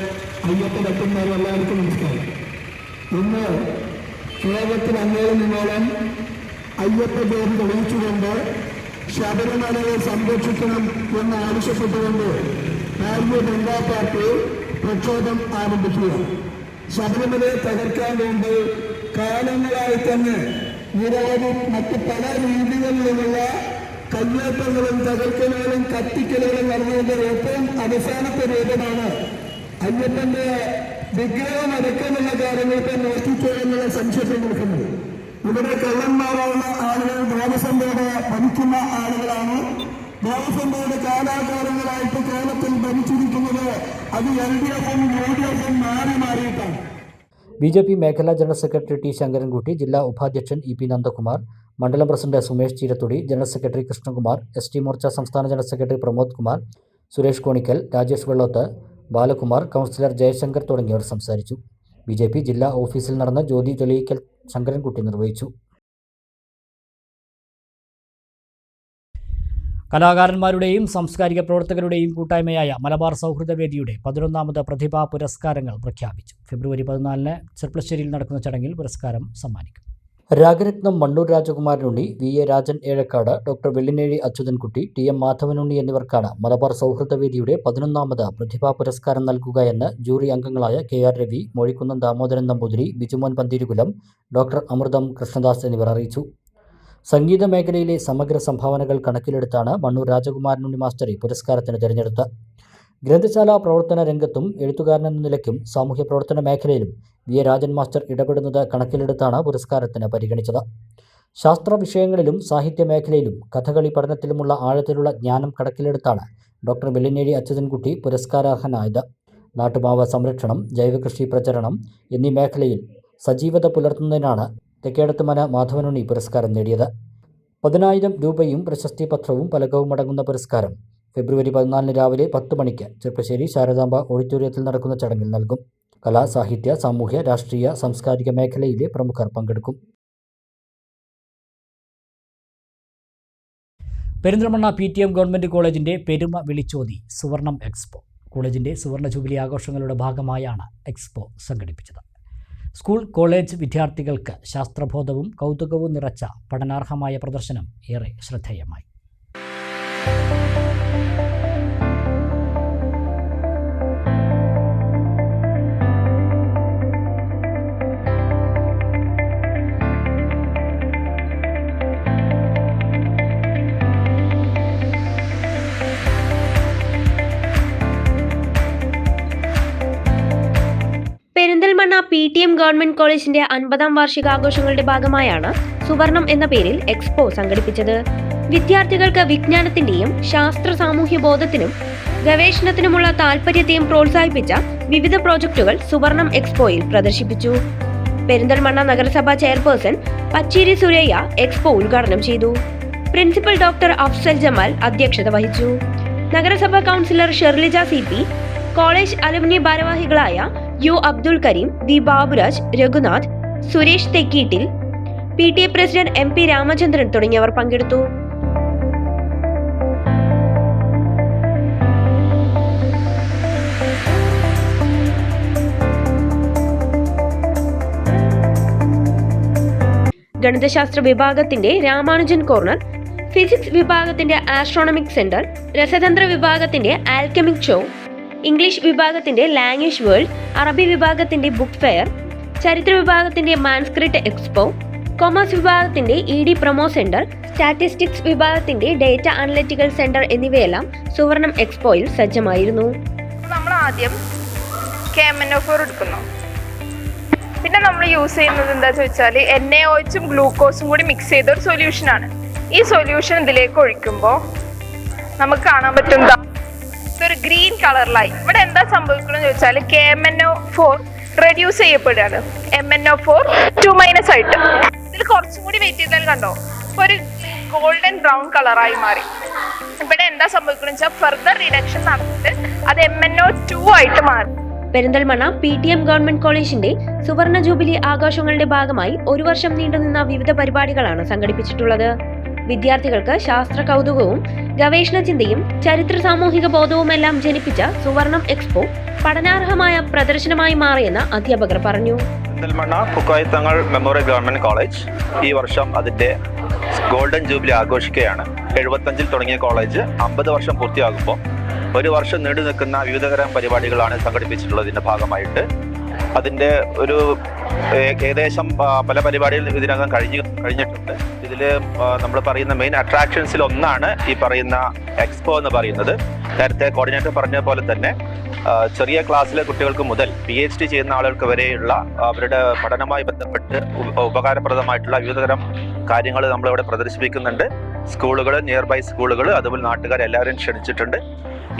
അയ്യപ്പ ഭക്തന്മാരും എല്ലാവർക്കും നമസ്കാരം. ഇന്ന് കേരളത്തിൽ അങ്ങോളം ഇങ്ങോളം അയ്യപ്പ ജ്യോതി തെളിയിച്ചുകൊണ്ട് ശബരിമലയെ സംരക്ഷിക്കണം എന്ന് ആവശ്യപ്പെട്ടുകൊണ്ട് ഭാരതീയ ജനതാ പാർട്ടി പ്രക്ഷോഭം ആരംഭിക്കുക. ശബരിമലയെ തകർക്കാൻ വേണ്ടി കാലങ്ങളായി തന്നെ നിരവധി മറ്റ് പല രീതികളിലുള്ള കയ്യേറ്റങ്ങളും തകർക്കലുകളും കത്തിക്കലുകളും നടന്നതിന്റെ ഏറ്റവും അവസാനത്തെ രൂപമാണ് അയ്യപ്പന്റെ വിഗ്രഹം അടക്കമുള്ള കാര്യങ്ങൾക്ക് മോഷ്ടിച്ചു എന്നുള്ള സംശയം നിൽക്കുന്നത്. ഇവിടെ കള്ളന്മാരാണ് ആളുകൾ, ദേവസ്വംബോർഡ് ഭരിക്കുന്ന ആളുകളാണ്. ദേവസ്വംബോർഡ് കാലാകാലങ്ങളായിട്ട് കേരളത്തിൽ ഭരിച്ചിരിക്കുന്നത് അത് LDFും UDFും മാറിയിട്ടാണ്. BJP മേഖലാ ജനറൽ സെക്രട്ടറി T ശങ്കരൻകുട്ടി, ജില്ലാ ഉപാധ്യക്ഷൻ EP നന്ദകുമാർ, മണ്ഡലം president Sumesh Cheerathodi, general secretary Krishnakumar, ST Morcha സംസ്ഥാന general secretary Pramod Kumar, Suresh Konikkal, Rajesh Vellothu, Balakumar, councillor Jayashankar തുടങ്ങിയവർ സംസാരിച്ചു. BJP ജില്ലാ ഓഫീസിൽ നടന്ന ജ്യോതി തെളിയിക്കൽ ശങ്കരൻകുട്ടി നിർവഹിച്ചു. കലാകാരന്മാരുടെയും സാംസ്കാരിക പ്രവർത്തകരുടെയും കൂട്ടായ്മയായ മലബാർ സൗഹൃദവേദിയുടെ 11ാമത് പ്രതിഭാ പുരസ്കാരങ്ങൾ പ്രഖ്യാപിച്ചു. ഫെബ്രുവരി 14 ചെർപ്പളശ്ശേരിയിൽ നടക്കുന്ന ചടങ്ങിൽ പുരസ്കാരം സമ്മാനിക്കും. Ragaratnam Mannur Rajakumaranunni, VA Rajan Ezhakkad, doctor Vellinezhi Achyuthankutty, TM Madhavanunni എന്നിവർക്കാണ് മലബാർ സൗഹൃദവേദിയുടെ 11ാമത് പ്രതിഭാ പുരസ്കാരം നൽകുകയെന്ന് ജൂറി അംഗങ്ങളായ KR രവി, മോഴിക്കുന്നം ദാമോദരൻ നമ്പൂതിരി, ബിജുമോൻ പന്തീരുകുലം, ഡോക്ടർ അമൃതം കൃഷ്ണദാസ് എന്നിവർ അറിയിച്ചു. സംഗീത മേഖലയിലെ സമഗ്ര സംഭാവനകൾ കണക്കിലെടുത്താണ് മണ്ണൂർ രാജകുമാരനുണ്ണി മാസ്റ്ററെ പുരസ്കാരത്തിന് തിരഞ്ഞെടുത്തത്. ഗ്രന്ഥശാല പ്രവർത്തന രംഗത്തും എഴുത്തുകാരനെന്ന നിലയ്ക്കും സാമൂഹ്യ പ്രവർത്തന മേഖലയിലും VA രാജൻ മാസ്റ്റർ ഇടപെടുന്നത് കണക്കിലെടുത്താണ് പുരസ്കാരത്തിന് പരിഗണിച്ചത്. ശാസ്ത്ര വിഷയങ്ങളിലും സാഹിത്യ മേഖലയിലും കഥകളി പഠനത്തിലുമുള്ള ആഴത്തിലുള്ള ജ്ഞാനം കണക്കിലെടുത്താണ് ഡോക്ടർ വെള്ളിനേഴി അച്യുതൻകുട്ടി പുരസ്കാരാർഹനായത്. നാട്ടുമാവ് സംരക്ഷണം, ജൈവകൃഷി പ്രചരണം എന്നീ മേഖലയിൽ സജീവത പുലർത്തുന്നതിനാണ് തെക്കേടത്തുമന മാധവനുണ്ണി പുരസ്കാരം നേടിയത്. 10,000 രൂപയും പ്രശസ്തി പത്രവും ഫലകവും അടങ്ങുന്ന പുരസ്കാരം ഫെബ്രുവരി 14 രാവിലെ 10 മണിക്ക് ചെർപ്പശ്ശേരി ശാരദാംബ ഓഡിറ്റോറിയത്തിൽ നടക്കുന്ന ചടങ്ങിൽ നൽകും. കലാ, സാഹിത്യ, സാമൂഹ്യ, രാഷ്ട്രീയ, സാംസ്കാരിക മേഖലയിലെ പ്രമുഖർ പങ്കെടുക്കും. പെരിന്തൽമണ്ണ PTM ഗവൺമെൻറ് കോളേജിൻ്റെ പെരുമ വിളിച്ചോതി സുവർണം എക്സ്പോ. കോളേജിൻ്റെ സുവർണ ജൂബിലി ആഘോഷങ്ങളുടെ ഭാഗമായാണ് എക്സ്പോ സംഘടിപ്പിച്ചത്. സ്കൂൾ, കോളേജ് വിദ്യാർത്ഥികൾക്ക് ശാസ്ത്രബോധവും കൗതുകവും നിറച്ച പഠനാർഹമായ പ്രദർശനം ഏറെ ശ്രദ്ധേയമായി. PTM ഗവൺമെന്റ് കോളേജിന്റെ 50ാം വാർഷികാഘോഷങ്ങളുടെ ഭാഗമായാണ് സുവർണം എന്ന പേരിൽ എക്സ്പോ സംഘടിപ്പിച്ചത്. വിദ്യാർത്ഥികൾക്ക് വിജ്ഞാനത്തിന്റെയും ശാസ്ത്ര സാമൂഹ്യ ബോധത്തിനും ഗവേഷണത്തിനുമുള്ള താൽപര്യത്തെയും പ്രോത്സാഹിപ്പിച്ച വിവിധ പ്രോജക്റ്റുകൾ സുവർണം എക്സ്പോയിൽ പ്രദർശിപ്പിച്ചു. പെരിന്തൽമണ്ണ നഗരസഭാ ചെയർപേഴ്സൺ പച്ചേരി സുരയ്യ എക്സ്പോ ഉദ്ഘാടനം ചെയ്തു. പ്രിൻസിപ്പൽ ഡോക്ടർ അഫ്സൽ ജമാൽ അധ്യക്ഷത വഹിച്ചു. നഗരസഭാ councillor Sherlija CP, college alumni ഭാരവാഹികളായ U Abdul Kareem, V Baburaj, Raghunath, Suresh Thekkeettil, PTA president MP Ramachandran തുടങ്ങിയവർ പങ്കെടുത്തു. ഗണിതശാസ്ത്ര വിഭാഗത്തിന്റെ രാമാനുജൻ കോർണർ, ഫിസിക്സ് വിഭാഗത്തിന്റെ ആസ്ട്രോണമിക് സെന്റർ, രസതന്ത്ര വിഭാഗത്തിന്റെ ആൽക്കെമിക് ഷോ, ഇംഗ്ലീഷ് വിഭാഗത്തിന്റെ ലാംഗ്വേജ് വേൾഡ്, അറബി വിഭാഗത്തിന്റെ ബുക്ക് ഫെയർ, ചരിത്ര വിഭാഗത്തിന്റെ മാൻസ്ക്രിപ്റ്റ് എക്സ്പോ, കൊമേഴ്സ് വിഭാഗത്തിന്റെ ED പ്രൊമോ സെന്റർ, സ്റ്റാറ്റിസ്റ്റിക്സ് വിഭാഗത്തിന്റെ ഡേറ്റ അനലിറ്റിക്കൽ സെന്റർ എന്നിവയെല്ലാം സുവർണം എക്സ്പോയിൽ സജ്ജമായിരുന്നു. നമ്മൾ ആദ്യം KMNO4 എടുക്കുന്നു. പിന്നെ നമ്മൾ യൂസ് ചെയ്യുന്നത് എന്താ ചോദിച്ചാൽ NaOHും ഗ്ലൂക്കോസും കൂടി മിക്സ് ചെയ്ത ഒരു സൊല്യൂഷനാണ്. ഈ സൊല്യൂഷൻ ഇതിലേക്ക് ഒഴിക്കുമ്പോൾ നമുക്ക് കാണാൻ പറ്റും ഒരു ഗ്രീൻ കളറിലായി. ഇവിടെ എന്താ സംഭവിക്കണമെന്ന് ചോദിച്ചാൽ KMNO4 റെഡ്യൂസ് ചെയ്യപ്പെടുകയാണ്. MnO4 2- ആയിട്ട്. ഇതിൽ കുറച്ചും കൂടി വെയിറ്റ് ചെയ്താൽ കണ്ടോ ഇപ്പോൾ ഒരു ഗോൾഡൻ ബ്രൗൺ കളറായി മാറി. ഇവിടെ എന്താ സംഭവിക്കണമെന്ന് വെച്ചാൽ ഫർദർ റിഡക്ഷൻ നടന്നിട്ട് അത് MnO2 ആയിട്ട് മാറി. പെരിന്തൽമണ്ണ PTM ഗവൺമെന്റ് കോളേജിന്റെ സുവർണ ജൂബിലി ആഘോഷങ്ങളുടെ ഭാഗമായി ഒരു വർഷം നീണ്ടുനിന്ന വിവിധ പരിപാടികളാണ് സംഘടിപ്പിച്ചിട്ടുള്ളത്. വിദ്യാർത്ഥികൾക്ക് ശാസ്ത്ര കൗതുകവും ഗവേഷണ ചിന്തയും ചരിത്ര സാമൂഹിക ബോധവുമെല്ലാം ജനിപ്പിച്ച സുവർണം എക്സ്പോ പഠനാർഹമായ പ്രദർശനമായി മാറിയെന്ന് അധ്യാപകർ പറഞ്ഞു. പെരിന്തൽമണ്ണ കുക്കായിത്തങ്ങൾ മെമ്മോറിയൽ ഗവൺമെന്റ് കോളേജ് ഈ വർഷം അതിന്റെ ഗോൾഡൻ ജൂബിലി ആഘോഷിക്കുകയാണ്. 75-ൽ തുടങ്ങിയ കോളേജ് 50 വർഷം പൂർത്തിയാകുമ്പോൾ ഒരു വർഷം നീണ്ടു നിൽക്കുന്ന വിവിധതരം പരിപാടികളാണ് സംഘടിപ്പിച്ചിട്ടുള്ളതിൻ്റെ ഭാഗമായിട്ട്. അതിൻ്റെ ഒരു ഏകദേശം പല പരിപാടികൾ ഇതിനകം കഴിഞ്ഞിട്ടുണ്ട്. ഇതിൽ നമ്മൾ പറയുന്ന മെയിൻ അട്രാക്ഷൻസിൽ ഒന്നാണ് ഈ പറയുന്ന എക്സ്പോ എന്ന് പറയുന്നത്. നേരത്തെ കോർഡിനേറ്റർ പറഞ്ഞ പോലെ തന്നെ ചെറിയ ക്ലാസ്സിലെ കുട്ടികൾക്ക് മുതൽ PhD ചെയ്യുന്ന ആളുകൾക്ക് വരെയുള്ള അവരുടെ പഠനവുമായി ബന്ധപ്പെട്ട് ഉപകാരപ്രദമായിട്ടുള്ള വിവിധതരം കാര്യങ്ങൾ നമ്മളിവിടെ പ്രദർശിപ്പിക്കുന്നുണ്ട്. സ്കൂളുകൾ, നിയർ ബൈ സ്കൂളുകൾ, അതുപോലെ നാട്ടുകാർ എല്ലാവരും ക്ഷണിച്ചിട്ടുണ്ട്.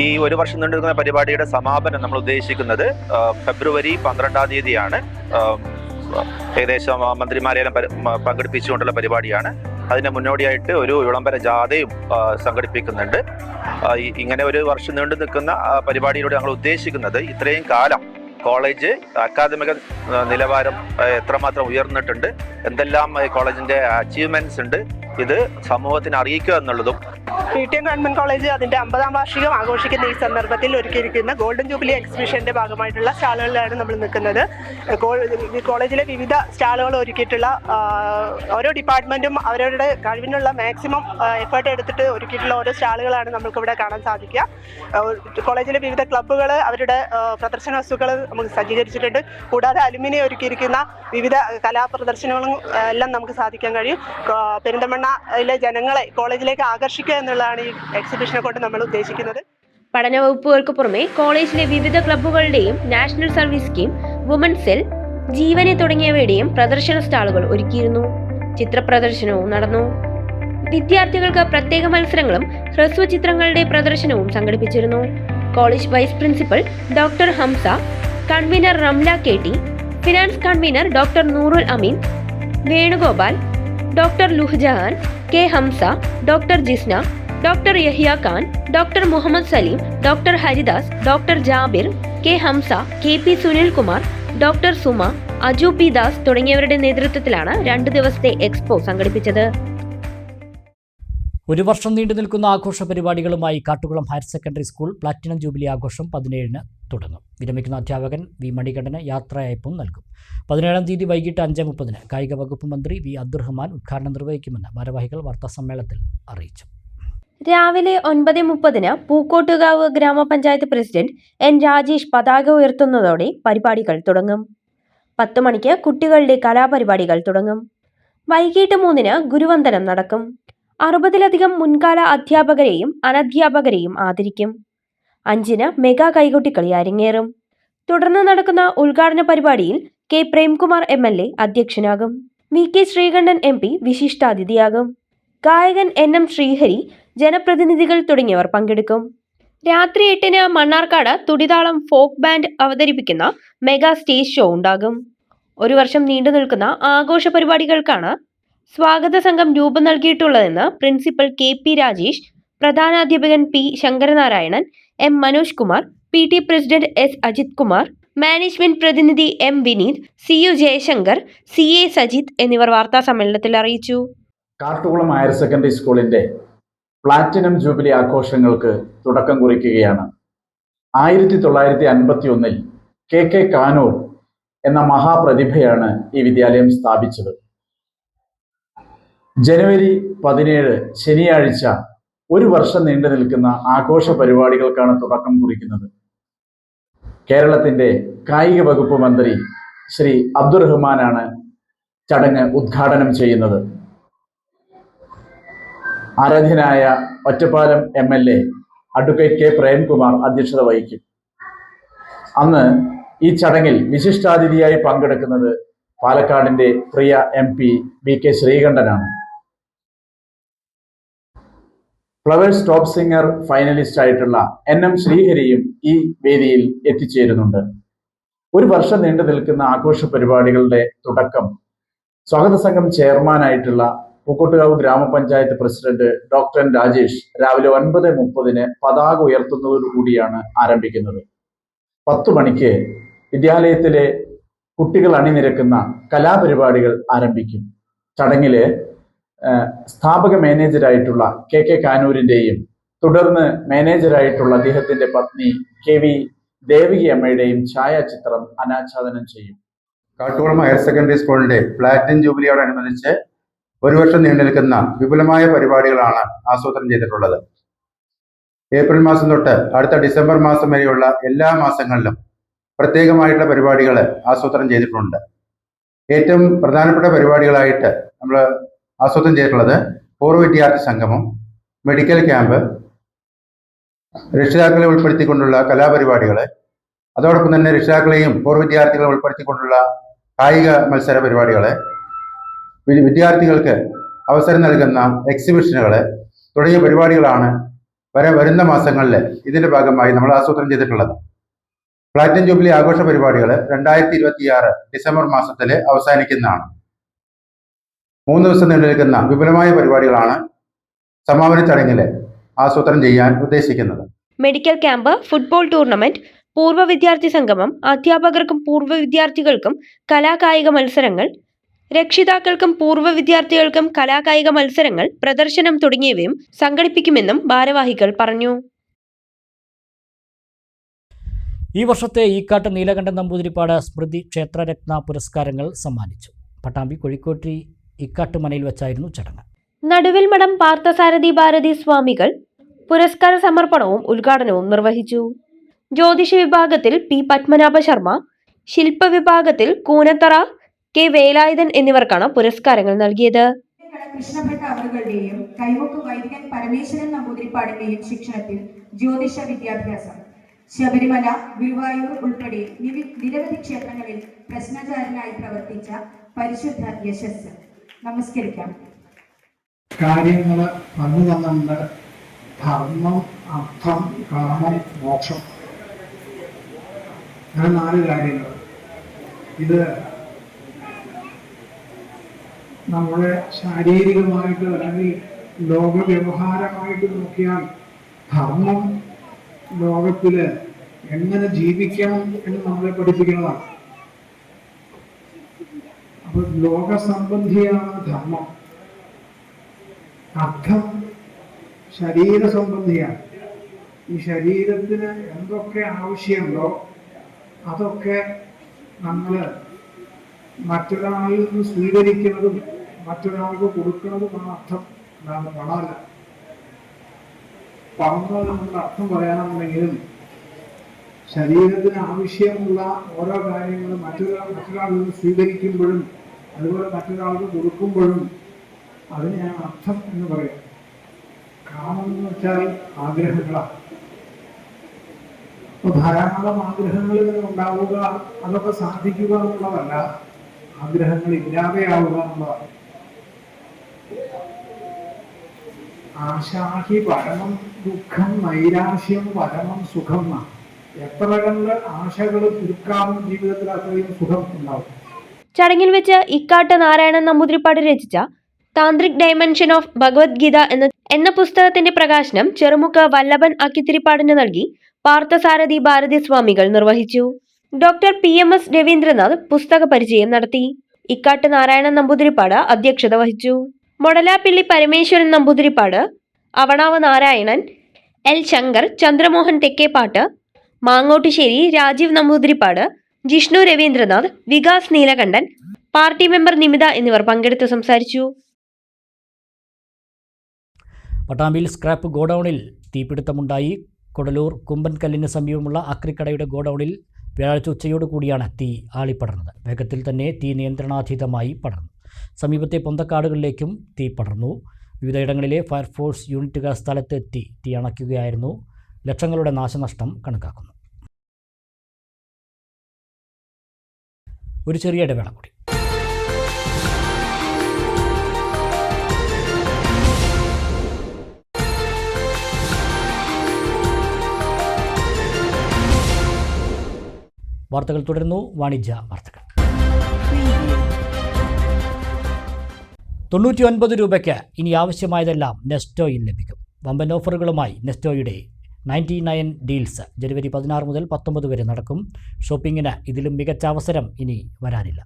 ഈ ഒരു വർഷം നീണ്ടുനിൽക്കുന്ന പരിപാടിയുടെ സമാപനം നമ്മൾ ഉദ്ദേശിക്കുന്നത് ഫെബ്രുവരി 12-ാം തീയതിയാണ്. ഏകദേശം മന്ത്രിമാരെല്ലാം പങ്കെടുപ്പിച്ചുകൊണ്ടുള്ള പരിപാടിയാണ്. അതിന് മുന്നോടിയായിട്ട് ഒരു വിളംബര ജാഥയും സംഘടിപ്പിക്കുന്നുണ്ട്. ഇങ്ങനെ ഒരു വർഷം നീണ്ടു നിൽക്കുന്ന പരിപാടിയിലൂടെ ഞങ്ങൾ ഉദ്ദേശിക്കുന്നത് ഇത്രയും കാലം കോളേജ് അക്കാദമിക നിലവാരം എത്രമാത്രം ഉയർന്നിട്ടുണ്ട്, എന്തെല്ലാം കോളേജിൻ്റെ അച്ചീവ്മെൻറ്റ്സ് ഉണ്ട്, ഇത് സമൂഹത്തിന് അറിയിക്കുക എന്നുള്ളതും. PTM ഗവൺമെന്റ് കോളേജ് അതിന്റെ 50ാം വാർഷികം ആഘോഷിക്കുന്ന ഈ സന്ദർഭത്തിൽ ഒരുക്കിയിരിക്കുന്ന ഗോൾഡൻ ജൂബിലി എക്സിബിഷന്റെ ഭാഗമായിട്ടുള്ള സ്റ്റാളുകളിലാണ് നമ്മൾ നിൽക്കുന്നത്. കോളേജിലെ വിവിധ സ്റ്റാളുകൾ ഒരുക്കിയിട്ടുള്ള ഓരോ ഡിപ്പാർട്ട്മെന്റും അവരവരുടെ കഴിവിനുള്ള മാക്സിമം എഫേർട്ട് എടുത്തിട്ട് ഒരുക്കിയിട്ടുള്ള ഓരോ സ്റ്റാളുകളാണ് നമുക്കിവിടെ കാണാൻ സാധിക്കുക. കോളേജിലെ വിവിധ ക്ലബ്ബുകൾ അവരുടെ പ്രദർശന വസ്തുക്കൾ നമുക്ക് സജ്ജീകരിച്ചിട്ടുണ്ട്. കൂടാതെ അലുമിനി ഒരുക്കിയിരിക്കുന്ന വിവിധ കലാപ്രദർശനങ്ങളും എല്ലാം നമുക്ക് സാധിക്കാൻ കഴിയും. പെരിന്തൽമണ്ണയിലെ ജനങ്ങളെ കോളേജിലേക്ക് ആകർഷിക്കുക എന്നുള്ളതാണ് ഈ എക്സിബിഷനെ കൊണ്ട് നമ്മൾ ഉദ്ദേശിക്കുന്നത്. പഠന വകുപ്പുകൾക്ക് പുറമെ കോളേജിലെ വിവിധ ക്ലബ്ബുകളുടെയും national service scheme, woman cell, ജീവനെ തുടങ്ങിയവയുടെയും പ്രദർശന സ്റ്റാളുകൾ ഒരുക്കിയിരുന്നു. ചിത്രപ്രദർശനവും നടന്നു. വിദ്യാർത്ഥികൾക്ക് പ്രത്യേക മത്സരങ്ങളും ഹ്രസ്വചിത്രങ്ങളുടെ പ്രദർശനവും സംഘടിപ്പിച്ചിരുന്നു. College vice principal doctor Hamsa, convener Ramla KT, finance convener doctor Noorul Ameen, Venugopal, doctor Luhjahan, K Hamsa, doctor Jisna, doctor Yahiya Khan, doctor Muhammad Saleem, doctor Haridas, doctor Jabir, K Hamsa, KP Sunilkumar, doctor Suma, Aju P Das തുടങ്ങിയവരുടെ നേതൃത്വത്തിലാണ് 2 ദിവസത്തെ എക്സ്പോ സംഘടിപ്പിച്ചത്. ഒരു വർഷം നീണ്ടു നിൽക്കുന്ന ആഘോഷ പരിപാടികളുമായി Kattukulam higher secondary school platinum jubilee ആഘോഷം 17-ന് തുടങ്ങും. വിരമിക്കുന്ന അധ്യാപകൻ V മണികണ്ഠന് യാത്രയയപ്പും നൽകും. 17-ാം തീയതി വൈകിട്ട് 5:30-ന് കായിക വകുപ്പ് മന്ത്രി V അബ്ദുറഹ്മാൻ ഉദ്ഘാടനം നിർവഹിക്കുമെന്ന് ഭാരവാഹികൾ വാർത്താസമ്മേളനത്തിൽ അറിയിച്ചു. രാവിലെ 9:30-ന് പൂക്കോട്ടുകാവ് ഗ്രാമപഞ്ചായത്ത് പ്രസിഡന്റ് N രാജേഷ് പതാക ഉയർത്തുന്നതോടെ പരിപാടികൾ തുടങ്ങും. 10 മണിക്ക് കുട്ടികളുടെ കലാപരിപാടികൾ തുടങ്ങും. വൈകിട്ട് 3-ന് ഗുരുവന്ദനം നടക്കും. 60-ലധികം മുൻകാല അധ്യാപകരെയും അനധ്യാപകരെയും ആദരിക്കും. 5-ന് മെഗാ കൈകൊട്ടിക്കളി അരങ്ങേറും. തുടർന്ന് നടക്കുന്ന ഉദ്ഘാടന പരിപാടിയിൽ കെ പ്രേംകുമാർ MLA അധ്യക്ഷനാകും. VK ശ്രീകണ്ഠൻ MP വിശിഷ്ടാതിഥിയാകും. ഗായകൻ NM ശ്രീഹരി, ജനപ്രതിനിധികൾ തുടങ്ങിയവർ പങ്കെടുക്കും. രാത്രി 8-ന് മണ്ണാർക്കാട് തുടിതാളം ഫോക്ക് ബാൻഡ് അവതരിപ്പിക്കുന്ന മെഗാ സ്റ്റേജ് ഷോ ഉണ്ടാകും. ഒരു വർഷം നീണ്ടു നിൽക്കുന്ന ആഘോഷ പരിപാടികൾക്കാണ് സ്വാഗത സംഘം രൂപം നൽകിയിട്ടുള്ളതെന്ന് പ്രിൻസിപ്പൽ KP രാജേഷ്, പ്രധാനാധ്യാപകൻ P Sankaranarayanan, M Manoj Kumar, PT president S Ajith Kumar, management പ്രതിനിധി M Vineeth, CU Jayashankar, CA Sajith എന്നിവർ വാർത്താ സമ്മേളനത്തിൽ അറിയിച്ചു. കാട്ടുകുളം ഹയർ സെക്കൻഡറി സ്കൂളിന്റെ പ്ലാറ്റിനം ജൂബിലി ആഘോഷങ്ങൾക്ക് തുടക്കം കുറിക്കുകയാണ്. 1951 KK കാനൂർ എന്ന മഹാപ്രതിഭയാണ് ഈ വിദ്യാലയം സ്ഥാപിച്ചത്. ജനുവരി 17 ശനിയാഴ്ച ഒരു വർഷം നീണ്ടു നിൽക്കുന്ന ആഘോഷ പരിപാടികൾക്കാണ് തുടക്കം കുറിക്കുന്നത്. കേരളത്തിന്റെ കായിക വകുപ്പ് മന്ത്രി ശ്രീ അബ്ദുറഹ്മാനാണ് ചടങ്ങ് ഉദ്ഘാടനം ചെയ്യുന്നത്. ആരാധ്യനായ Ottapalam MLA advocate K Premkumar അധ്യക്ഷത വഹിക്കും. അന്ന് ഈ ചടങ്ങിൽ വിശിഷ്ടാതിഥിയായി പങ്കെടുക്കുന്നത് പാലക്കാടിന്റെ പ്രിയ MP VK ശ്രീകണ്ഠനാണ്. ഫ്ലവേഴ്സ് ടോപ്പ് സിംഗർ ഫൈനലിസ്റ്റ് ആയിട്ടുള്ള NM ശ്രീഹരിയും ഈ വേദിയിൽ എത്തിച്ചേരുന്നുണ്ട്. ഒരു വർഷം നീണ്ടു നിൽക്കുന്ന ആഘോഷ പരിപാടികളുടെ തുടക്കം സ്വാഗത സംഘം ചെയർമാനായിട്ടുള്ള പൂക്കോട്ടുകാവ് ഗ്രാമപഞ്ചായത്ത് പ്രസിഡന്റ് ഡോക്ടർ N രാജേഷ് രാവിലെ 9:30 പതാക ഉയർത്തുന്നതോടുകൂടിയാണ് ആരംഭിക്കുന്നത്. 10 മണിക്ക് വിദ്യാലയത്തിലെ കുട്ടികൾ അണിനിരക്കുന്ന കലാപരിപാടികൾ ആരംഭിക്കും. ചടങ്ങില് സ്ഥാപക മാനേജരായിട്ടുള്ള KK കാനൂരിന്റെയും തുടർന്ന് മാനേജരായിട്ടുള്ള അദ്ദേഹത്തിന്റെ പത്നി KV ദേവകി അമ്മയുടെയും ഛായാചിത്രം അനാച്ഛാദനം ചെയ്യും. കാട്ടുകുളം ഹയർ സെക്കൻഡറി സ്കൂളിന്റെ പ്ലാറ്റിനം ജൂബിലിയോടനുബന്ധിച്ച് ഒരു വർഷം നീണ്ടു നിൽക്കുന്ന വിപുലമായ പരിപാടികളാണ് ആസൂത്രണം ചെയ്തിട്ടുള്ളത്. ഏപ്രിൽ മാസം തൊട്ട് അടുത്ത ഡിസംബർ മാസം വരെയുള്ള എല്ലാ മാസങ്ങളിലും പ്രത്യേകമായിട്ടുള്ള പരിപാടികൾ ആസൂത്രണം ചെയ്തിട്ടുണ്ട്. ഏറ്റവും പ്രധാനപ്പെട്ട പരിപാടികളായിട്ട് നമ്മൾ ആസൂത്രണം ചെയ്തിട്ടുള്ളത് പൂർവ്വ വിദ്യാർത്ഥി സംഗമം, മെഡിക്കൽ ക്യാമ്പ്, രക്ഷിതാക്കളെ ഉൾപ്പെടുത്തിക്കൊണ്ടുള്ള കലാപരിപാടികൾ, അതോടൊപ്പം തന്നെ രക്ഷിതാക്കളെയും പൂർവ്വ വിദ്യാർത്ഥികളെ ഉൾപ്പെടുത്തിക്കൊണ്ടുള്ള കായിക മത്സര പരിപാടികൾ, വിദ്യാർത്ഥികൾക്ക് അവസരം നൽകുന്ന എക്സിബിഷനുകൾ തുടങ്ങിയ പരിപാടികളാണ് വരുന്ന മാസങ്ങളിൽ ഇതിന്റെ ഭാഗമായി നമ്മൾ ആസൂത്രണം ചെയ്തിട്ടുള്ളത്. പ്ലാറ്റിനം ജൂബിലി ആഘോഷ പരിപാടികൾ 2026 ഡിസംബർ മാസത്തിൽ അവസാനിക്കുന്നതാണ്. 3 ദിവസം നീണ്ടു നിൽക്കുന്ന വിപുലമായ പരിപാടികളാണ് സമാപന ചടങ്ങിൽ ആസൂത്രണം ചെയ്യാൻ ഉദ്ദേശിക്കുന്നത്. മെഡിക്കൽ ക്യാമ്പ്, ഫുട്ബോൾ ടൂർണമെന്റ്, പൂർവ്വ വിദ്യാർത്ഥി സംഗമം, അധ്യാപകർക്കും പൂർവ്വ വിദ്യാർത്ഥികൾക്കും കലാകായിക മത്സരങ്ങൾ, രക്ഷിതാക്കൾക്കും പൂർവ്വ വിദ്യാർത്ഥികൾക്കും കലാകായിക മത്സരങ്ങൾ, പ്രദർശനം തുടങ്ങിയവയും സംഘടിപ്പിക്കുമെന്നും ഭാരവാഹികൾ പറഞ്ഞു. ഈ വർഷത്തെ ഈക്കാട്ട് നീലകണ്ഠൻ നമ്പൂതിരിപ്പാട് സ്മൃതി ക്ഷേത്രരത്ന പുരസ്കാരങ്ങൾ സമ്മാനിച്ചു. പട്ടാമ്പി കോഴിക്കോട്ടി ഇക്കാട്ടുമനയിൽ വെച്ചായിരുന്നു ചടങ്ങ്. നടുവിൽ മഠം പാർത്ഥസാരഥി ഭാരതി സ്വാമികൾ പുരസ്കാര സമർപ്പണവും ഉദ്ഘാടനവും നിർവഹിച്ചു. ജ്യോതിഷ വിഭാഗത്തിൽ P പത്മനാഭ ശർമ്മ, ശില്പ വിഭാഗത്തിൽ കൂനത്തറ K വേലായുധൻ എന്നിവർക്കാണ് പുരസ്കാരങ്ങൾ നൽകിയത്. കൃഷ്ണഭട്ട അവറുകളുടെയും കൈമുക്ക് വൈദികൻ പരമേശ്വരൻ നമ്പൂതിരിപ്പാടിന്റെയും ശിക്ഷണത്തിൽ ജ്യോതിഷ വിദ്യാഭ്യാസം. ശബരിമല, ഗുരുവായൂർ ഉൾപ്പെടെ നിരവധി ക്ഷേത്രങ്ങളിൽ പ്രശ്നചാരനായി പ്രവർത്തിച്ച പരിശുദ്ധ യശസ്. നമസ്കരിക്കാം. കാര്യങ്ങൾ പറഞ്ഞു തന്നുണ്ട്. ധർമ്മം, അർത്ഥം, കാമം, മോക്ഷം, അങ്ങനെ 4 കാര്യങ്ങൾ. ഇത് നമ്മളെ ശാരീരികമായിട്ട് അല്ലെങ്കിൽ ലോകവ്യവഹാരമായിട്ട് നോക്കിയാൽ ധർമ്മം ലോകത്തില് എങ്ങനെ ജീവിക്കണം എന്ന് നമ്മളെ പഠിപ്പിക്കുന്നതാണ്. അപ്പൊ ലോകസംബന്ധിയാണ് ധർമ്മം. അർത്ഥം ശരീര സംബന്ധിയാണ്. ഈ ശരീരത്തിന് എന്തൊക്കെ ആവശ്യമുണ്ടോ അതൊക്കെ നമ്മൾ മറ്റൊരാളിൽ നിന്ന് സ്വീകരിക്കുന്നതും മറ്റൊരാൾക്ക് കൊടുക്കുന്നതുമാണ് അർത്ഥം. പണമല്ല. പണം നമ്മുടെ അർത്ഥം പറയാനുണ്ടെങ്കിലും ശരീരത്തിന് ആവശ്യമുള്ള ഓരോ കാര്യങ്ങളും മറ്റൊരാളിൽ നിന്ന് സ്വീകരിക്കുമ്പോഴും അതുപോലെ മറ്റൊരാൾക്ക് കൊടുക്കുമ്പോഴും അതിനെയാണ് അർത്ഥം എന്ന് പറയുന്നത്. കാമം എന്ന് വെച്ചാൽ ആഗ്രഹങ്ങളാണ്. അപ്പോൾ ധാരാളം ആഗ്രഹങ്ങൾ ഇങ്ങനെ ഉണ്ടാവുക, അതൊക്കെ സാധിക്കുക എന്നുള്ളതല്ല, ആഗ്രഹങ്ങൾ ഇല്ലാതെയാവുക എന്നുള്ളതാണ്. ആശാഹി പരമം ദുഃഖം നൈരാശ്യം പരമം സുഖം എന്നാണ്. എത്ര കണ്ട് ആശകൾ ചുരുക്കാവും ജീവിതത്തിൽ അത്രയും സുഖം ഉണ്ടാവും. ചടങ്ങിൽ വെച്ച് ഇക്കാട്ട് നാരായണൻ നമ്പൂതിരിപ്പാട് രചിച്ച താന്ത്രിക് ഡയമെൻഷൻ ഓഫ് ഭഗവത്ഗീത എന്ന പുസ്തകത്തിന്റെ പ്രകാശനം ചെറുമുക്ക് വല്ലഭൻ അക്കിത്തിരിപ്പാടിന് നൽകി പാർത്ഥസാരഥി ഭാരതി സ്വാമികൾ നിർവഹിച്ചു. ഡോക്ടർ PMS രവീന്ദ്രനാഥ് പുസ്തക പരിചയം നടത്തി. ഇക്കാട്ട് നാരായണൻ നമ്പൂതിരിപ്പാട് അധ്യക്ഷത വഹിച്ചു. Modalappilly Parameswaran Namboothiripad, Avanav Narayanan, L Shankar, Chandramohan Thekkepatt, Mangottusseri Rajeev Namboothiripad, Jishnu Ravindranath, Vikas Neelakandan, party member Nimitha എന്നിവർ പങ്കെടുത്ത് സംസാരിച്ചു. പട്ടാമ്പിയിൽ സ്ക്രാപ്പ് ഗോഡൌണിൽ തീപിടുത്തമുണ്ടായി. കൊടലൂർ കുമ്പൻകല്ലിന് സമീപമുള്ള അക്രിക്കടയുടെ ഗോഡൌണിൽ വ്യാഴാഴ്ച ഉച്ചയോടുകൂടിയാണ് തീ ആളിപ്പടർന്നത്. വേഗത്തിൽ തന്നെ തീ നിയന്ത്രണാതീതമായി പടർന്നു. സമീപത്തെ പൊന്തക്കാടുകളിലേക്കും തീ പടർന്നു. വിവിധയിടങ്ങളിലെ ഫയർഫോഴ്സ് യൂണിറ്റുകൾ സ്ഥലത്തെത്തി തീ അണയ്ക്കുകയായിരുന്നു. ലക്ഷങ്ങളുടെ നാശനഷ്ടം കണക്കാക്കുന്നു. ഒരു ചെറിയ ഇടവേള കൂടി. വാർത്തകൾ തുടരുന്നു. വാണിജ്യ വാർത്തകൾ. 99 രൂപയ്ക്ക് ഇനി ആവശ്യമായതെല്ലാം നെസ്റ്റോയിൽ ലഭിക്കും. വമ്പൻ ഓഫറുകളുമായി നെസ്റ്റോയുടെ 99 ഡീൽസ് ജനുവരി 16 മുതൽ 19 വരെ നടക്കും. ഷോപ്പിങ്ങിന് ഇതിലും മികച്ച അവസരം ഇനി വരാനില്ല.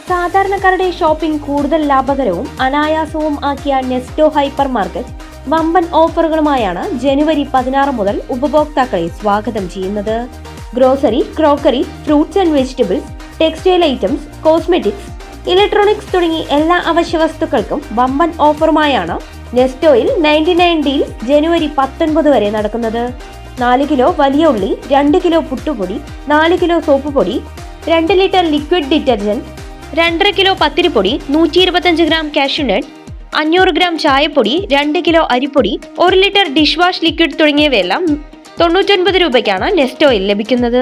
സാധാരണക്കാരുടെ ഷോപ്പിംഗ് കൂടുതൽ ലാഭകരവും അനായാസവും ആക്കിയ നെസ്റ്റോ ഹൈപ്പർ മാർക്കറ്റ് വമ്പൻ ഓഫറുകളുമായാണ് ജനുവരി 16 മുതൽ ഉപഭോക്താക്കളെ സ്വാഗതം ചെയ്യുന്നത്. Grocery, crockery, fruits and vegetables, textile items, cosmetics, electronics തുടങ്ങി എല്ലാ അവശ്യ വസ്തുക്കൾക്കും വമ്പൻ ഓഫറുമായാണ് നെസ്റ്റോയിൽ 99 ഡീൽസ് ജനുവരി 19 വരെ നടക്കുന്നത്. 4 കിലോ വലിയ ഉള്ളി, 2 കിലോ പുട്ടുപൊടി, 4 കിലോ സോപ്പ് പൊടി, 2 ലിറ്റർ ലിക്വിഡ് ഡിറ്റർജന്റ്, 2.5 കിലോ പത്തിരിപ്പൊടി, 125 ഗ്രാം കാഷ്യൂനട്ട്, 500 ഗ്രാം ചായപ്പൊടി, 2 കിലോ അരിപ്പൊടി, 1 ലിറ്റർ ഡിഷ് വാഷ് ലിക്വിഡ് തുടങ്ങിയവയെല്ലാം 99 രൂപയ്ക്കാണ് നെസ്റ്റോയിൽ ലഭിക്കുന്നത്.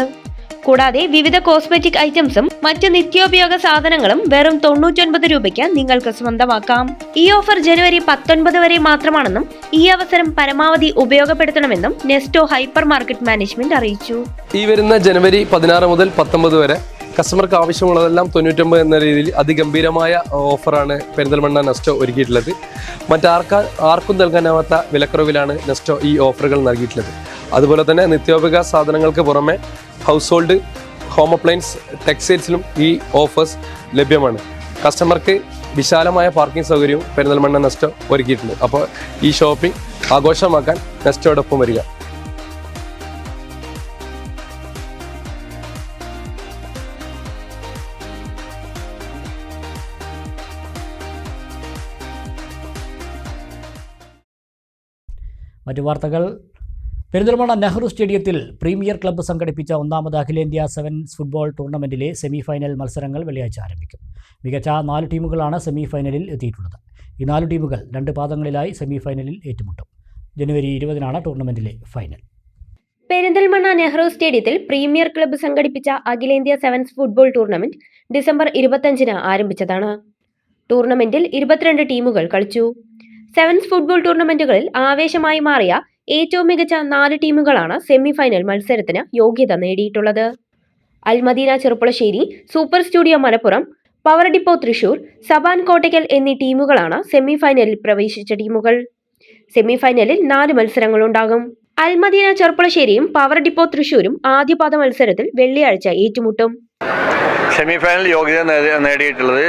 കൂടാതെ വിവിധ കോസ്മെറ്റിക് ഐറ്റംസും മറ്റ് നിത്യോപയോഗ സാധനങ്ങളും വെറും 99 രൂപയ്ക്ക് നിങ്ങൾക്ക് സ്വന്തമാക്കാം. ഈ ഓഫർ ജനുവരി 19 വരെ മാത്രമാണെന്നും ഈ അവസരം പരമാവധി ഉപയോഗപ്പെടുത്തണമെന്നും നെസ്റ്റോ ഹൈപ്പർ മാർക്കറ്റ് മാനേജ്മെന്റ് അറിയിച്ചു. ഈ വരുന്ന ജനുവരി 16 മുതൽ 19 വരെ കസ്റ്റമർക്ക് ആവശ്യമുള്ളതെല്ലാം 99 എന്ന രീതിയിൽ അതിഗംഭീരമായ ഓഫറാണ് പെരിന്തൽമണ്ണ നെസ്റ്റോ ഒരുക്കിയിട്ടുള്ളത്. ആർക്കും നൽകാനാവാത്ത വിലക്കുറവിലാണ് നെസ്റ്റോ ഈ ഓഫറുകൾ നൽകിയിട്ടുള്ളത്. അതുപോലെ തന്നെ നിത്യോപയോഗ സാധനങ്ങൾക്ക് പുറമെ ഹൗസ് ഹോൾഡ്, ഹോം അപ്ലയൻസ്, ടെക്സ്റ്റൈൽസിലും ഈ ഓഫേഴ്സ് ലഭ്യമാണ്. കസ്റ്റമർക്ക് വിശാലമായ പാർക്കിംഗ് സൗകര്യവും പെരിന്തൽമണ്ണ നെസ്റ്റോ ഒരുക്കിയിട്ടുണ്ട്. അപ്പോൾ ഈ ഷോപ്പിംഗ് ആഘോഷമാക്കാൻ നെസ്റ്റോടൊപ്പം വരിക. മറ്റു വാർത്തകൾ. പെരിന്തൽമണ്ണ നെഹ്റു സ്റ്റേഡിയത്തിൽ പ്രീമിയർ ക്ലബ്ബ് സംഘടിപ്പിച്ച 1ാമത് അഖിലേന്ത്യാ സെവൻസ് ഫുട്ബോൾ ടൂർണമെൻറ്റിലെ സെമിഫൈനൽ മത്സരങ്ങൾ വെള്ളിയാഴ്ച ആരംഭിക്കും. മികച്ച 4 ടീമുകളാണ് സെമിഫൈനലിൽ എത്തിയിട്ടുള്ളത്. ഈ 4 ടീമുകൾ 2 പാദങ്ങളിലായി സെമിഫൈനലിൽ ഏറ്റുമുട്ടും. ജനുവരി 20-നാണ് ടൂർണമെൻറ്റിലെ ഫൈനൽ. പെരിന്തൽമണ്ണ നെഹ്റു സ്റ്റേഡിയത്തിൽ പ്രീമിയർ ക്ലബ്ബ് സംഘടിപ്പിച്ച അഖിലേന്ത്യാ സെവൻസ് ഫുട്ബോൾ ടൂർണമെന്റ് ഡിസംബർ 25-ന് ആരംഭിച്ചതാണ്. ടൂർണമെന്റിൽ 22 ടീമുകൾ കളിച്ചു. സെവൻസ് ഫുട്ബോൾ ടൂർണമെന്റുകളിൽ ആവേശമായി മാറിയ ഏറ്റവും മികച്ച 4 ടീമുകളാണ് സെമിഫൈനൽ മത്സരത്തിന് യോഗ്യത നേടിയിട്ടുള്ളത്. Almadeena Cherpulassery, super studio Malappuram, power depot Thrissur, Saban Kottakkal എന്നീ ടീമുകളാണ് സെമിഫൈനലിൽ പ്രവേശിച്ച ടീമുകൾ. സെമിഫൈനലിൽ 4 മത്സരങ്ങളുണ്ടാകും. അൽമദീന ചെറുപ്പുളശ്ശേരിയും പവർ ഡിപ്പോ തൃശൂരും ആദ്യപാദ മത്സരത്തിൽ വെള്ളിയാഴ്ച ഏറ്റുമുട്ടും. സെമിഫൈനൽ യോഗ്യത നേടിയിട്ടുള്ളത്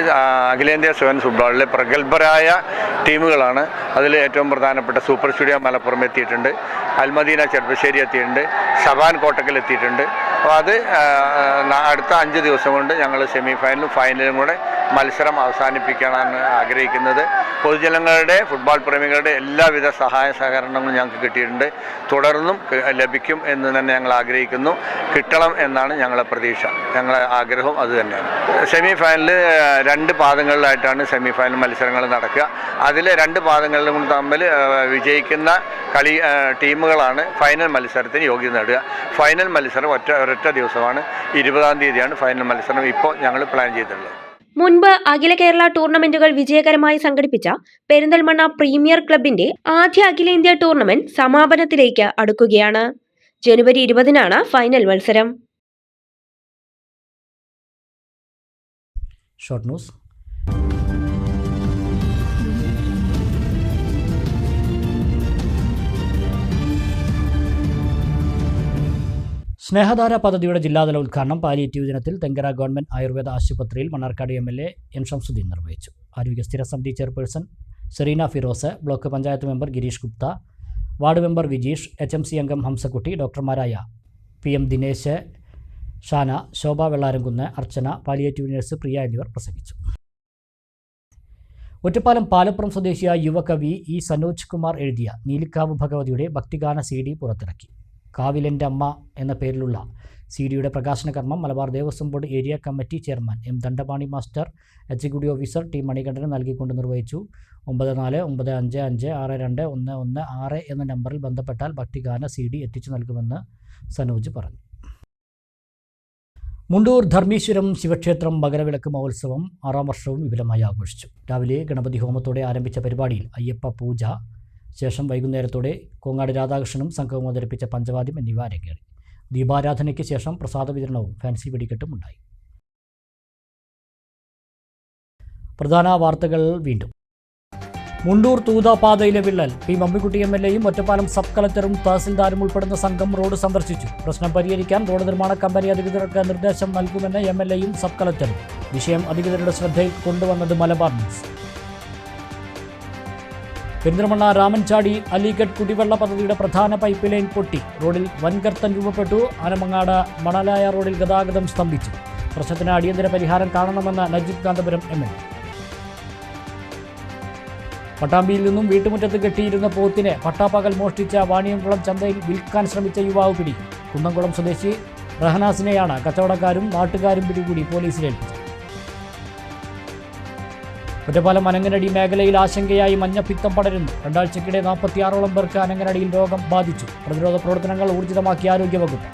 അഖിലേന്ത്യാ സെവൻസ് ഫുട്ബോളിലെ പ്രഗത്ഭരായ ടീമുകളാണ്. അതിൽ ഏറ്റവും പ്രധാനപ്പെട്ട സൂപ്പർ സ്റ്റുഡിയോ മലപ്പുറം എത്തിയിട്ടുണ്ട്, അൽമദീന ചെറുപ്പശ്ശേരി എത്തിയിട്ടുണ്ട്, ഷബാൻ കോട്ടക്കൽ എത്തിയിട്ടുണ്ട്. അപ്പോൾ അത് അടുത്ത 5 ദിവസം കൊണ്ട് ഞങ്ങൾ സെമിഫൈനലും ഫൈനലും കൂടെ മത്സരം അവസാനിപ്പിക്കാനാണ് ആഗ്രഹിക്കുന്നത്. പൊതുജനങ്ങളുടെ, ഫുട്ബോൾ പ്രേമികളുടെ എല്ലാവിധ സഹായ സഹകരണങ്ങളും ഞങ്ങൾക്ക് കിട്ടിയിട്ടുണ്ട്, തുടർന്നും ലഭിക്കും എന്ന് തന്നെ ഞങ്ങൾ ആഗ്രഹിക്കുന്നു. കിട്ടണം എന്നാണ് ഞങ്ങളുടെ പ്രതീക്ഷ, ഞങ്ങളുടെ ആഗ്രഹം അത് തന്നെയാണ്. സെമിഫൈനലിൽ 2 പാദങ്ങളിലായിട്ടാണ് സെമിഫൈനൽ മത്സരങ്ങൾ നടക്കുക. അതിലെ 2 പാദങ്ങളിലും തമ്മിൽ വിജയിക്കുന്ന ടീമുകളാണ് ഫൈനൽ മത്സരത്തിന് യോഗ്യത നേടുക. ഫൈനൽ മത്സരം ഒരൊറ്റ ദിവസമാണ്, 20-ാം തീയതിയാണ് ഫൈനൽ മത്സരം ഇപ്പോൾ ഞങ്ങൾ പ്ലാൻ ചെയ്തിട്ടുള്ളത്. മുൻപ് അഖില കേരള ടൂർണമെന്റുകൾ വിജയകരമായി സംഘടിപ്പിച്ച പെരിന്തൽമണ്ണ പ്രീമിയർ ക്ലബിന്റെ ആദ്യ അഖിലേന്ത്യാ ടൂർണമെന്റ് സമാപനത്തിലേക്ക് അടുക്കുകയാണ്. ജനുവരി 20-നാണ് ഫൈനൽ മത്സരം. Short news. സ്നേഹധാര പദ്ധതിയുടെ ജില്ലാതല ഉദ്ഘാടനം പാലിയേറ്റീവ് ദിനത്തിൽ തെങ്കര ഗവൺമെന്റ് ആയുർവേദ ആശുപത്രിയിൽ മണ്ണാർക്കാട് MLA N ഷംസുദ്ദീൻ നിർവഹിച്ചു. ആരോഗ്യ സ്ഥിര സമിതി chairperson Serena Firoz, block panchayat member Girish Gupta, ward member Vijeesh, HMC അംഗം ഹംസക്കുട്ടി, ഡോക്ടർമാരായ PM ദിനേശ്, ഷാന, ശോഭ വെള്ളാരംകുന്ന്, അർച്ചന, പാലിയേറ്റീവ് നഴ്സ് പ്രിയ എന്നിവർ പ്രസംഗിച്ചു. ഒറ്റപ്പാലം പാലപ്പുറം സ്വദേശിയായ യുവകവി E സനോജ് കുമാർ എഴുതിയ നീലിക്കാവ് ഭഗവതിയുടെ ഭക്തിഗാന CD പുറത്തിറക്കി. കാവിലെൻ്റെ അമ്മ എന്ന പേരിലുള്ള CDയുടെ പ്രകാശന കർമ്മം Malabar Devaswom board area committee chairman M Dandapani master, executive officer T Manikandan നൽകിക്കൊണ്ട് നിർവഹിച്ചു. 9495562116 എന്ന നമ്പറിൽ ബന്ധപ്പെട്ടാൽ ഭക്തിഗാന CD എത്തിച്ചു നൽകുമെന്ന് സനോജ് പറഞ്ഞു. മുണ്ടൂർ ധർമ്മീശ്വരം ശിവക്ഷേത്രം മകരവിളക്ക് മഹോത്സവം 6ാം വർഷവും വിപുലമായി ആഘോഷിച്ചു. രാവിലെ ഗണപതി ഹോമത്തോടെ ആരംഭിച്ച പരിപാടിയിൽ അയ്യപ്പ പൂജ, ശേഷം വൈകുന്നേരത്തോടെ കോങ്ങാട് രാധാകൃഷ്ണനും സംഘവും അവതരിപ്പിച്ച പഞ്ചവാദ്യം എന്നിവ അരങ്ങേറി. ദീപാരാധനയ്ക്ക് ശേഷം പ്രസാദ വിതരണവും ഫാൻസി വെടിക്കെട്ടും ഉണ്ടായി. പ്രധാന വാർത്തകൾ വീണ്ടും. മുണ്ടൂർ തൂതാപാതയിലെ വിള്ളൽ P മമ്മിക്കുട്ടി MLAയും ഒറ്റപ്പാലം സബ് കളക്ടറും തഹസിൽദാരും ഉൾപ്പെടുന്ന സംഘം റോഡ് സന്ദർശിച്ചു. പ്രശ്നം പരിഹരിക്കാൻ റോഡ് നിർമ്മാണ കമ്പനി അധികൃതർക്ക് നിർദ്ദേശം നൽകുമെന്ന് MLAയും സബ് കളക്ടറും. വിഷയം അധികൃതരുടെ ശ്രദ്ധയിൽ കൊണ്ടുവന്നത് മലബാർ ന്യൂസ്. പെരിന്തൽമണ്ണ രാമൻചാടി അലിഗഡ് കുടിവെള്ള പദ്ധതിയുടെ പ്രധാന പൈപ്പ് ലൈൻ പൊട്ടി. റോഡിൽ വൻഗർത്തം രൂപപ്പെട്ടു. ആനമങ്ങാട് മണലായ റോഡിൽ ഗതാഗതം സ്തംഭിച്ചു. പ്രശ്നത്തിന് അടിയന്തര പരിഹാരം കാണണമെന്ന് നജീബ് കാന്തപുരം MLA. പട്ടാമ്പിയിൽ നിന്നും വീട്ടുമുറ്റത്ത് കെട്ടിയിരുന്ന പോത്തിനെ പട്ടാപ്പകൽ മോഷ്ടിച്ച വാണിയംകുളം ചന്തയിൽ വിൽക്കാൻ ശ്രമിച്ച യുവാവ് പിടി. കുന്നംകുളം സ്വദേശി റഹനാസിനെയാണ് കച്ചവടക്കാരും നാട്ടുകാരും പിടികൂടി പോലീസിലേൽപ്പിച്ചത്. ഒറ്റപ്പാലം അനങ്ങനടി മേഖലയിൽ ആശങ്കയായി മഞ്ഞപ്പിത്തം പടരുന്നു. 2 ആഴ്ചക്കിടെ 46ഓളം പേർക്ക് അനങ്ങനടിയിൽ രോഗം ബാധിച്ചു. പ്രതിരോധ പ്രവർത്തനങ്ങൾ ഊർജിതമാക്കി ആരോഗ്യവകുപ്പ്.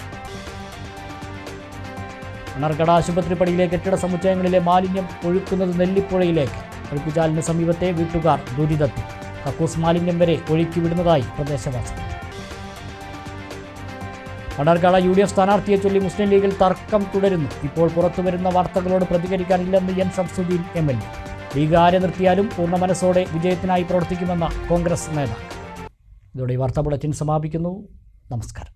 മണ്ണാർക്കാട് ആശുപത്രി പടിയിലെ കെട്ടിട സമുച്ചയങ്ങളിലെ മാലിന്യം ഒഴുക്കുന്നത് നെല്ലിപ്പുഴയിലേക്ക്. ഒഴുക്കുചാലിന് സമീപത്തെ വീട്ടുകാർ ദുരിതത്തിൽ. കക്കൂസ് മാലിന്യം വരെ ഒഴുക്കി വിടുന്നതായി പ്രദേശവാസികൾ. മണ്ണാർക്കാട് UDF സ്ഥാനാർത്ഥിയെ ചൊല്ലി മുസ്ലിം ലീഗിൽ തർക്കം തുടരുന്നു. ഇപ്പോൾ പുറത്തുവരുന്ന വാർത്തകളോട് പ്രതികരിക്കാനില്ലെന്ന് N ഷംസുദ്ദീൻ MLA. ലീഗ് ആരെ നിർത്തിയാലും പൂർണ്ണ മനസ്സോടെ വിജയത്തിനായി പ്രവർത്തിക്കുമെന്ന കോൺഗ്രസ് നേതാക്കൾ. ഇതോടെ ഈ വാർത്താ ബുള്ളറ്റിൻ സമാപിക്കുന്നു. നമസ്കാരം.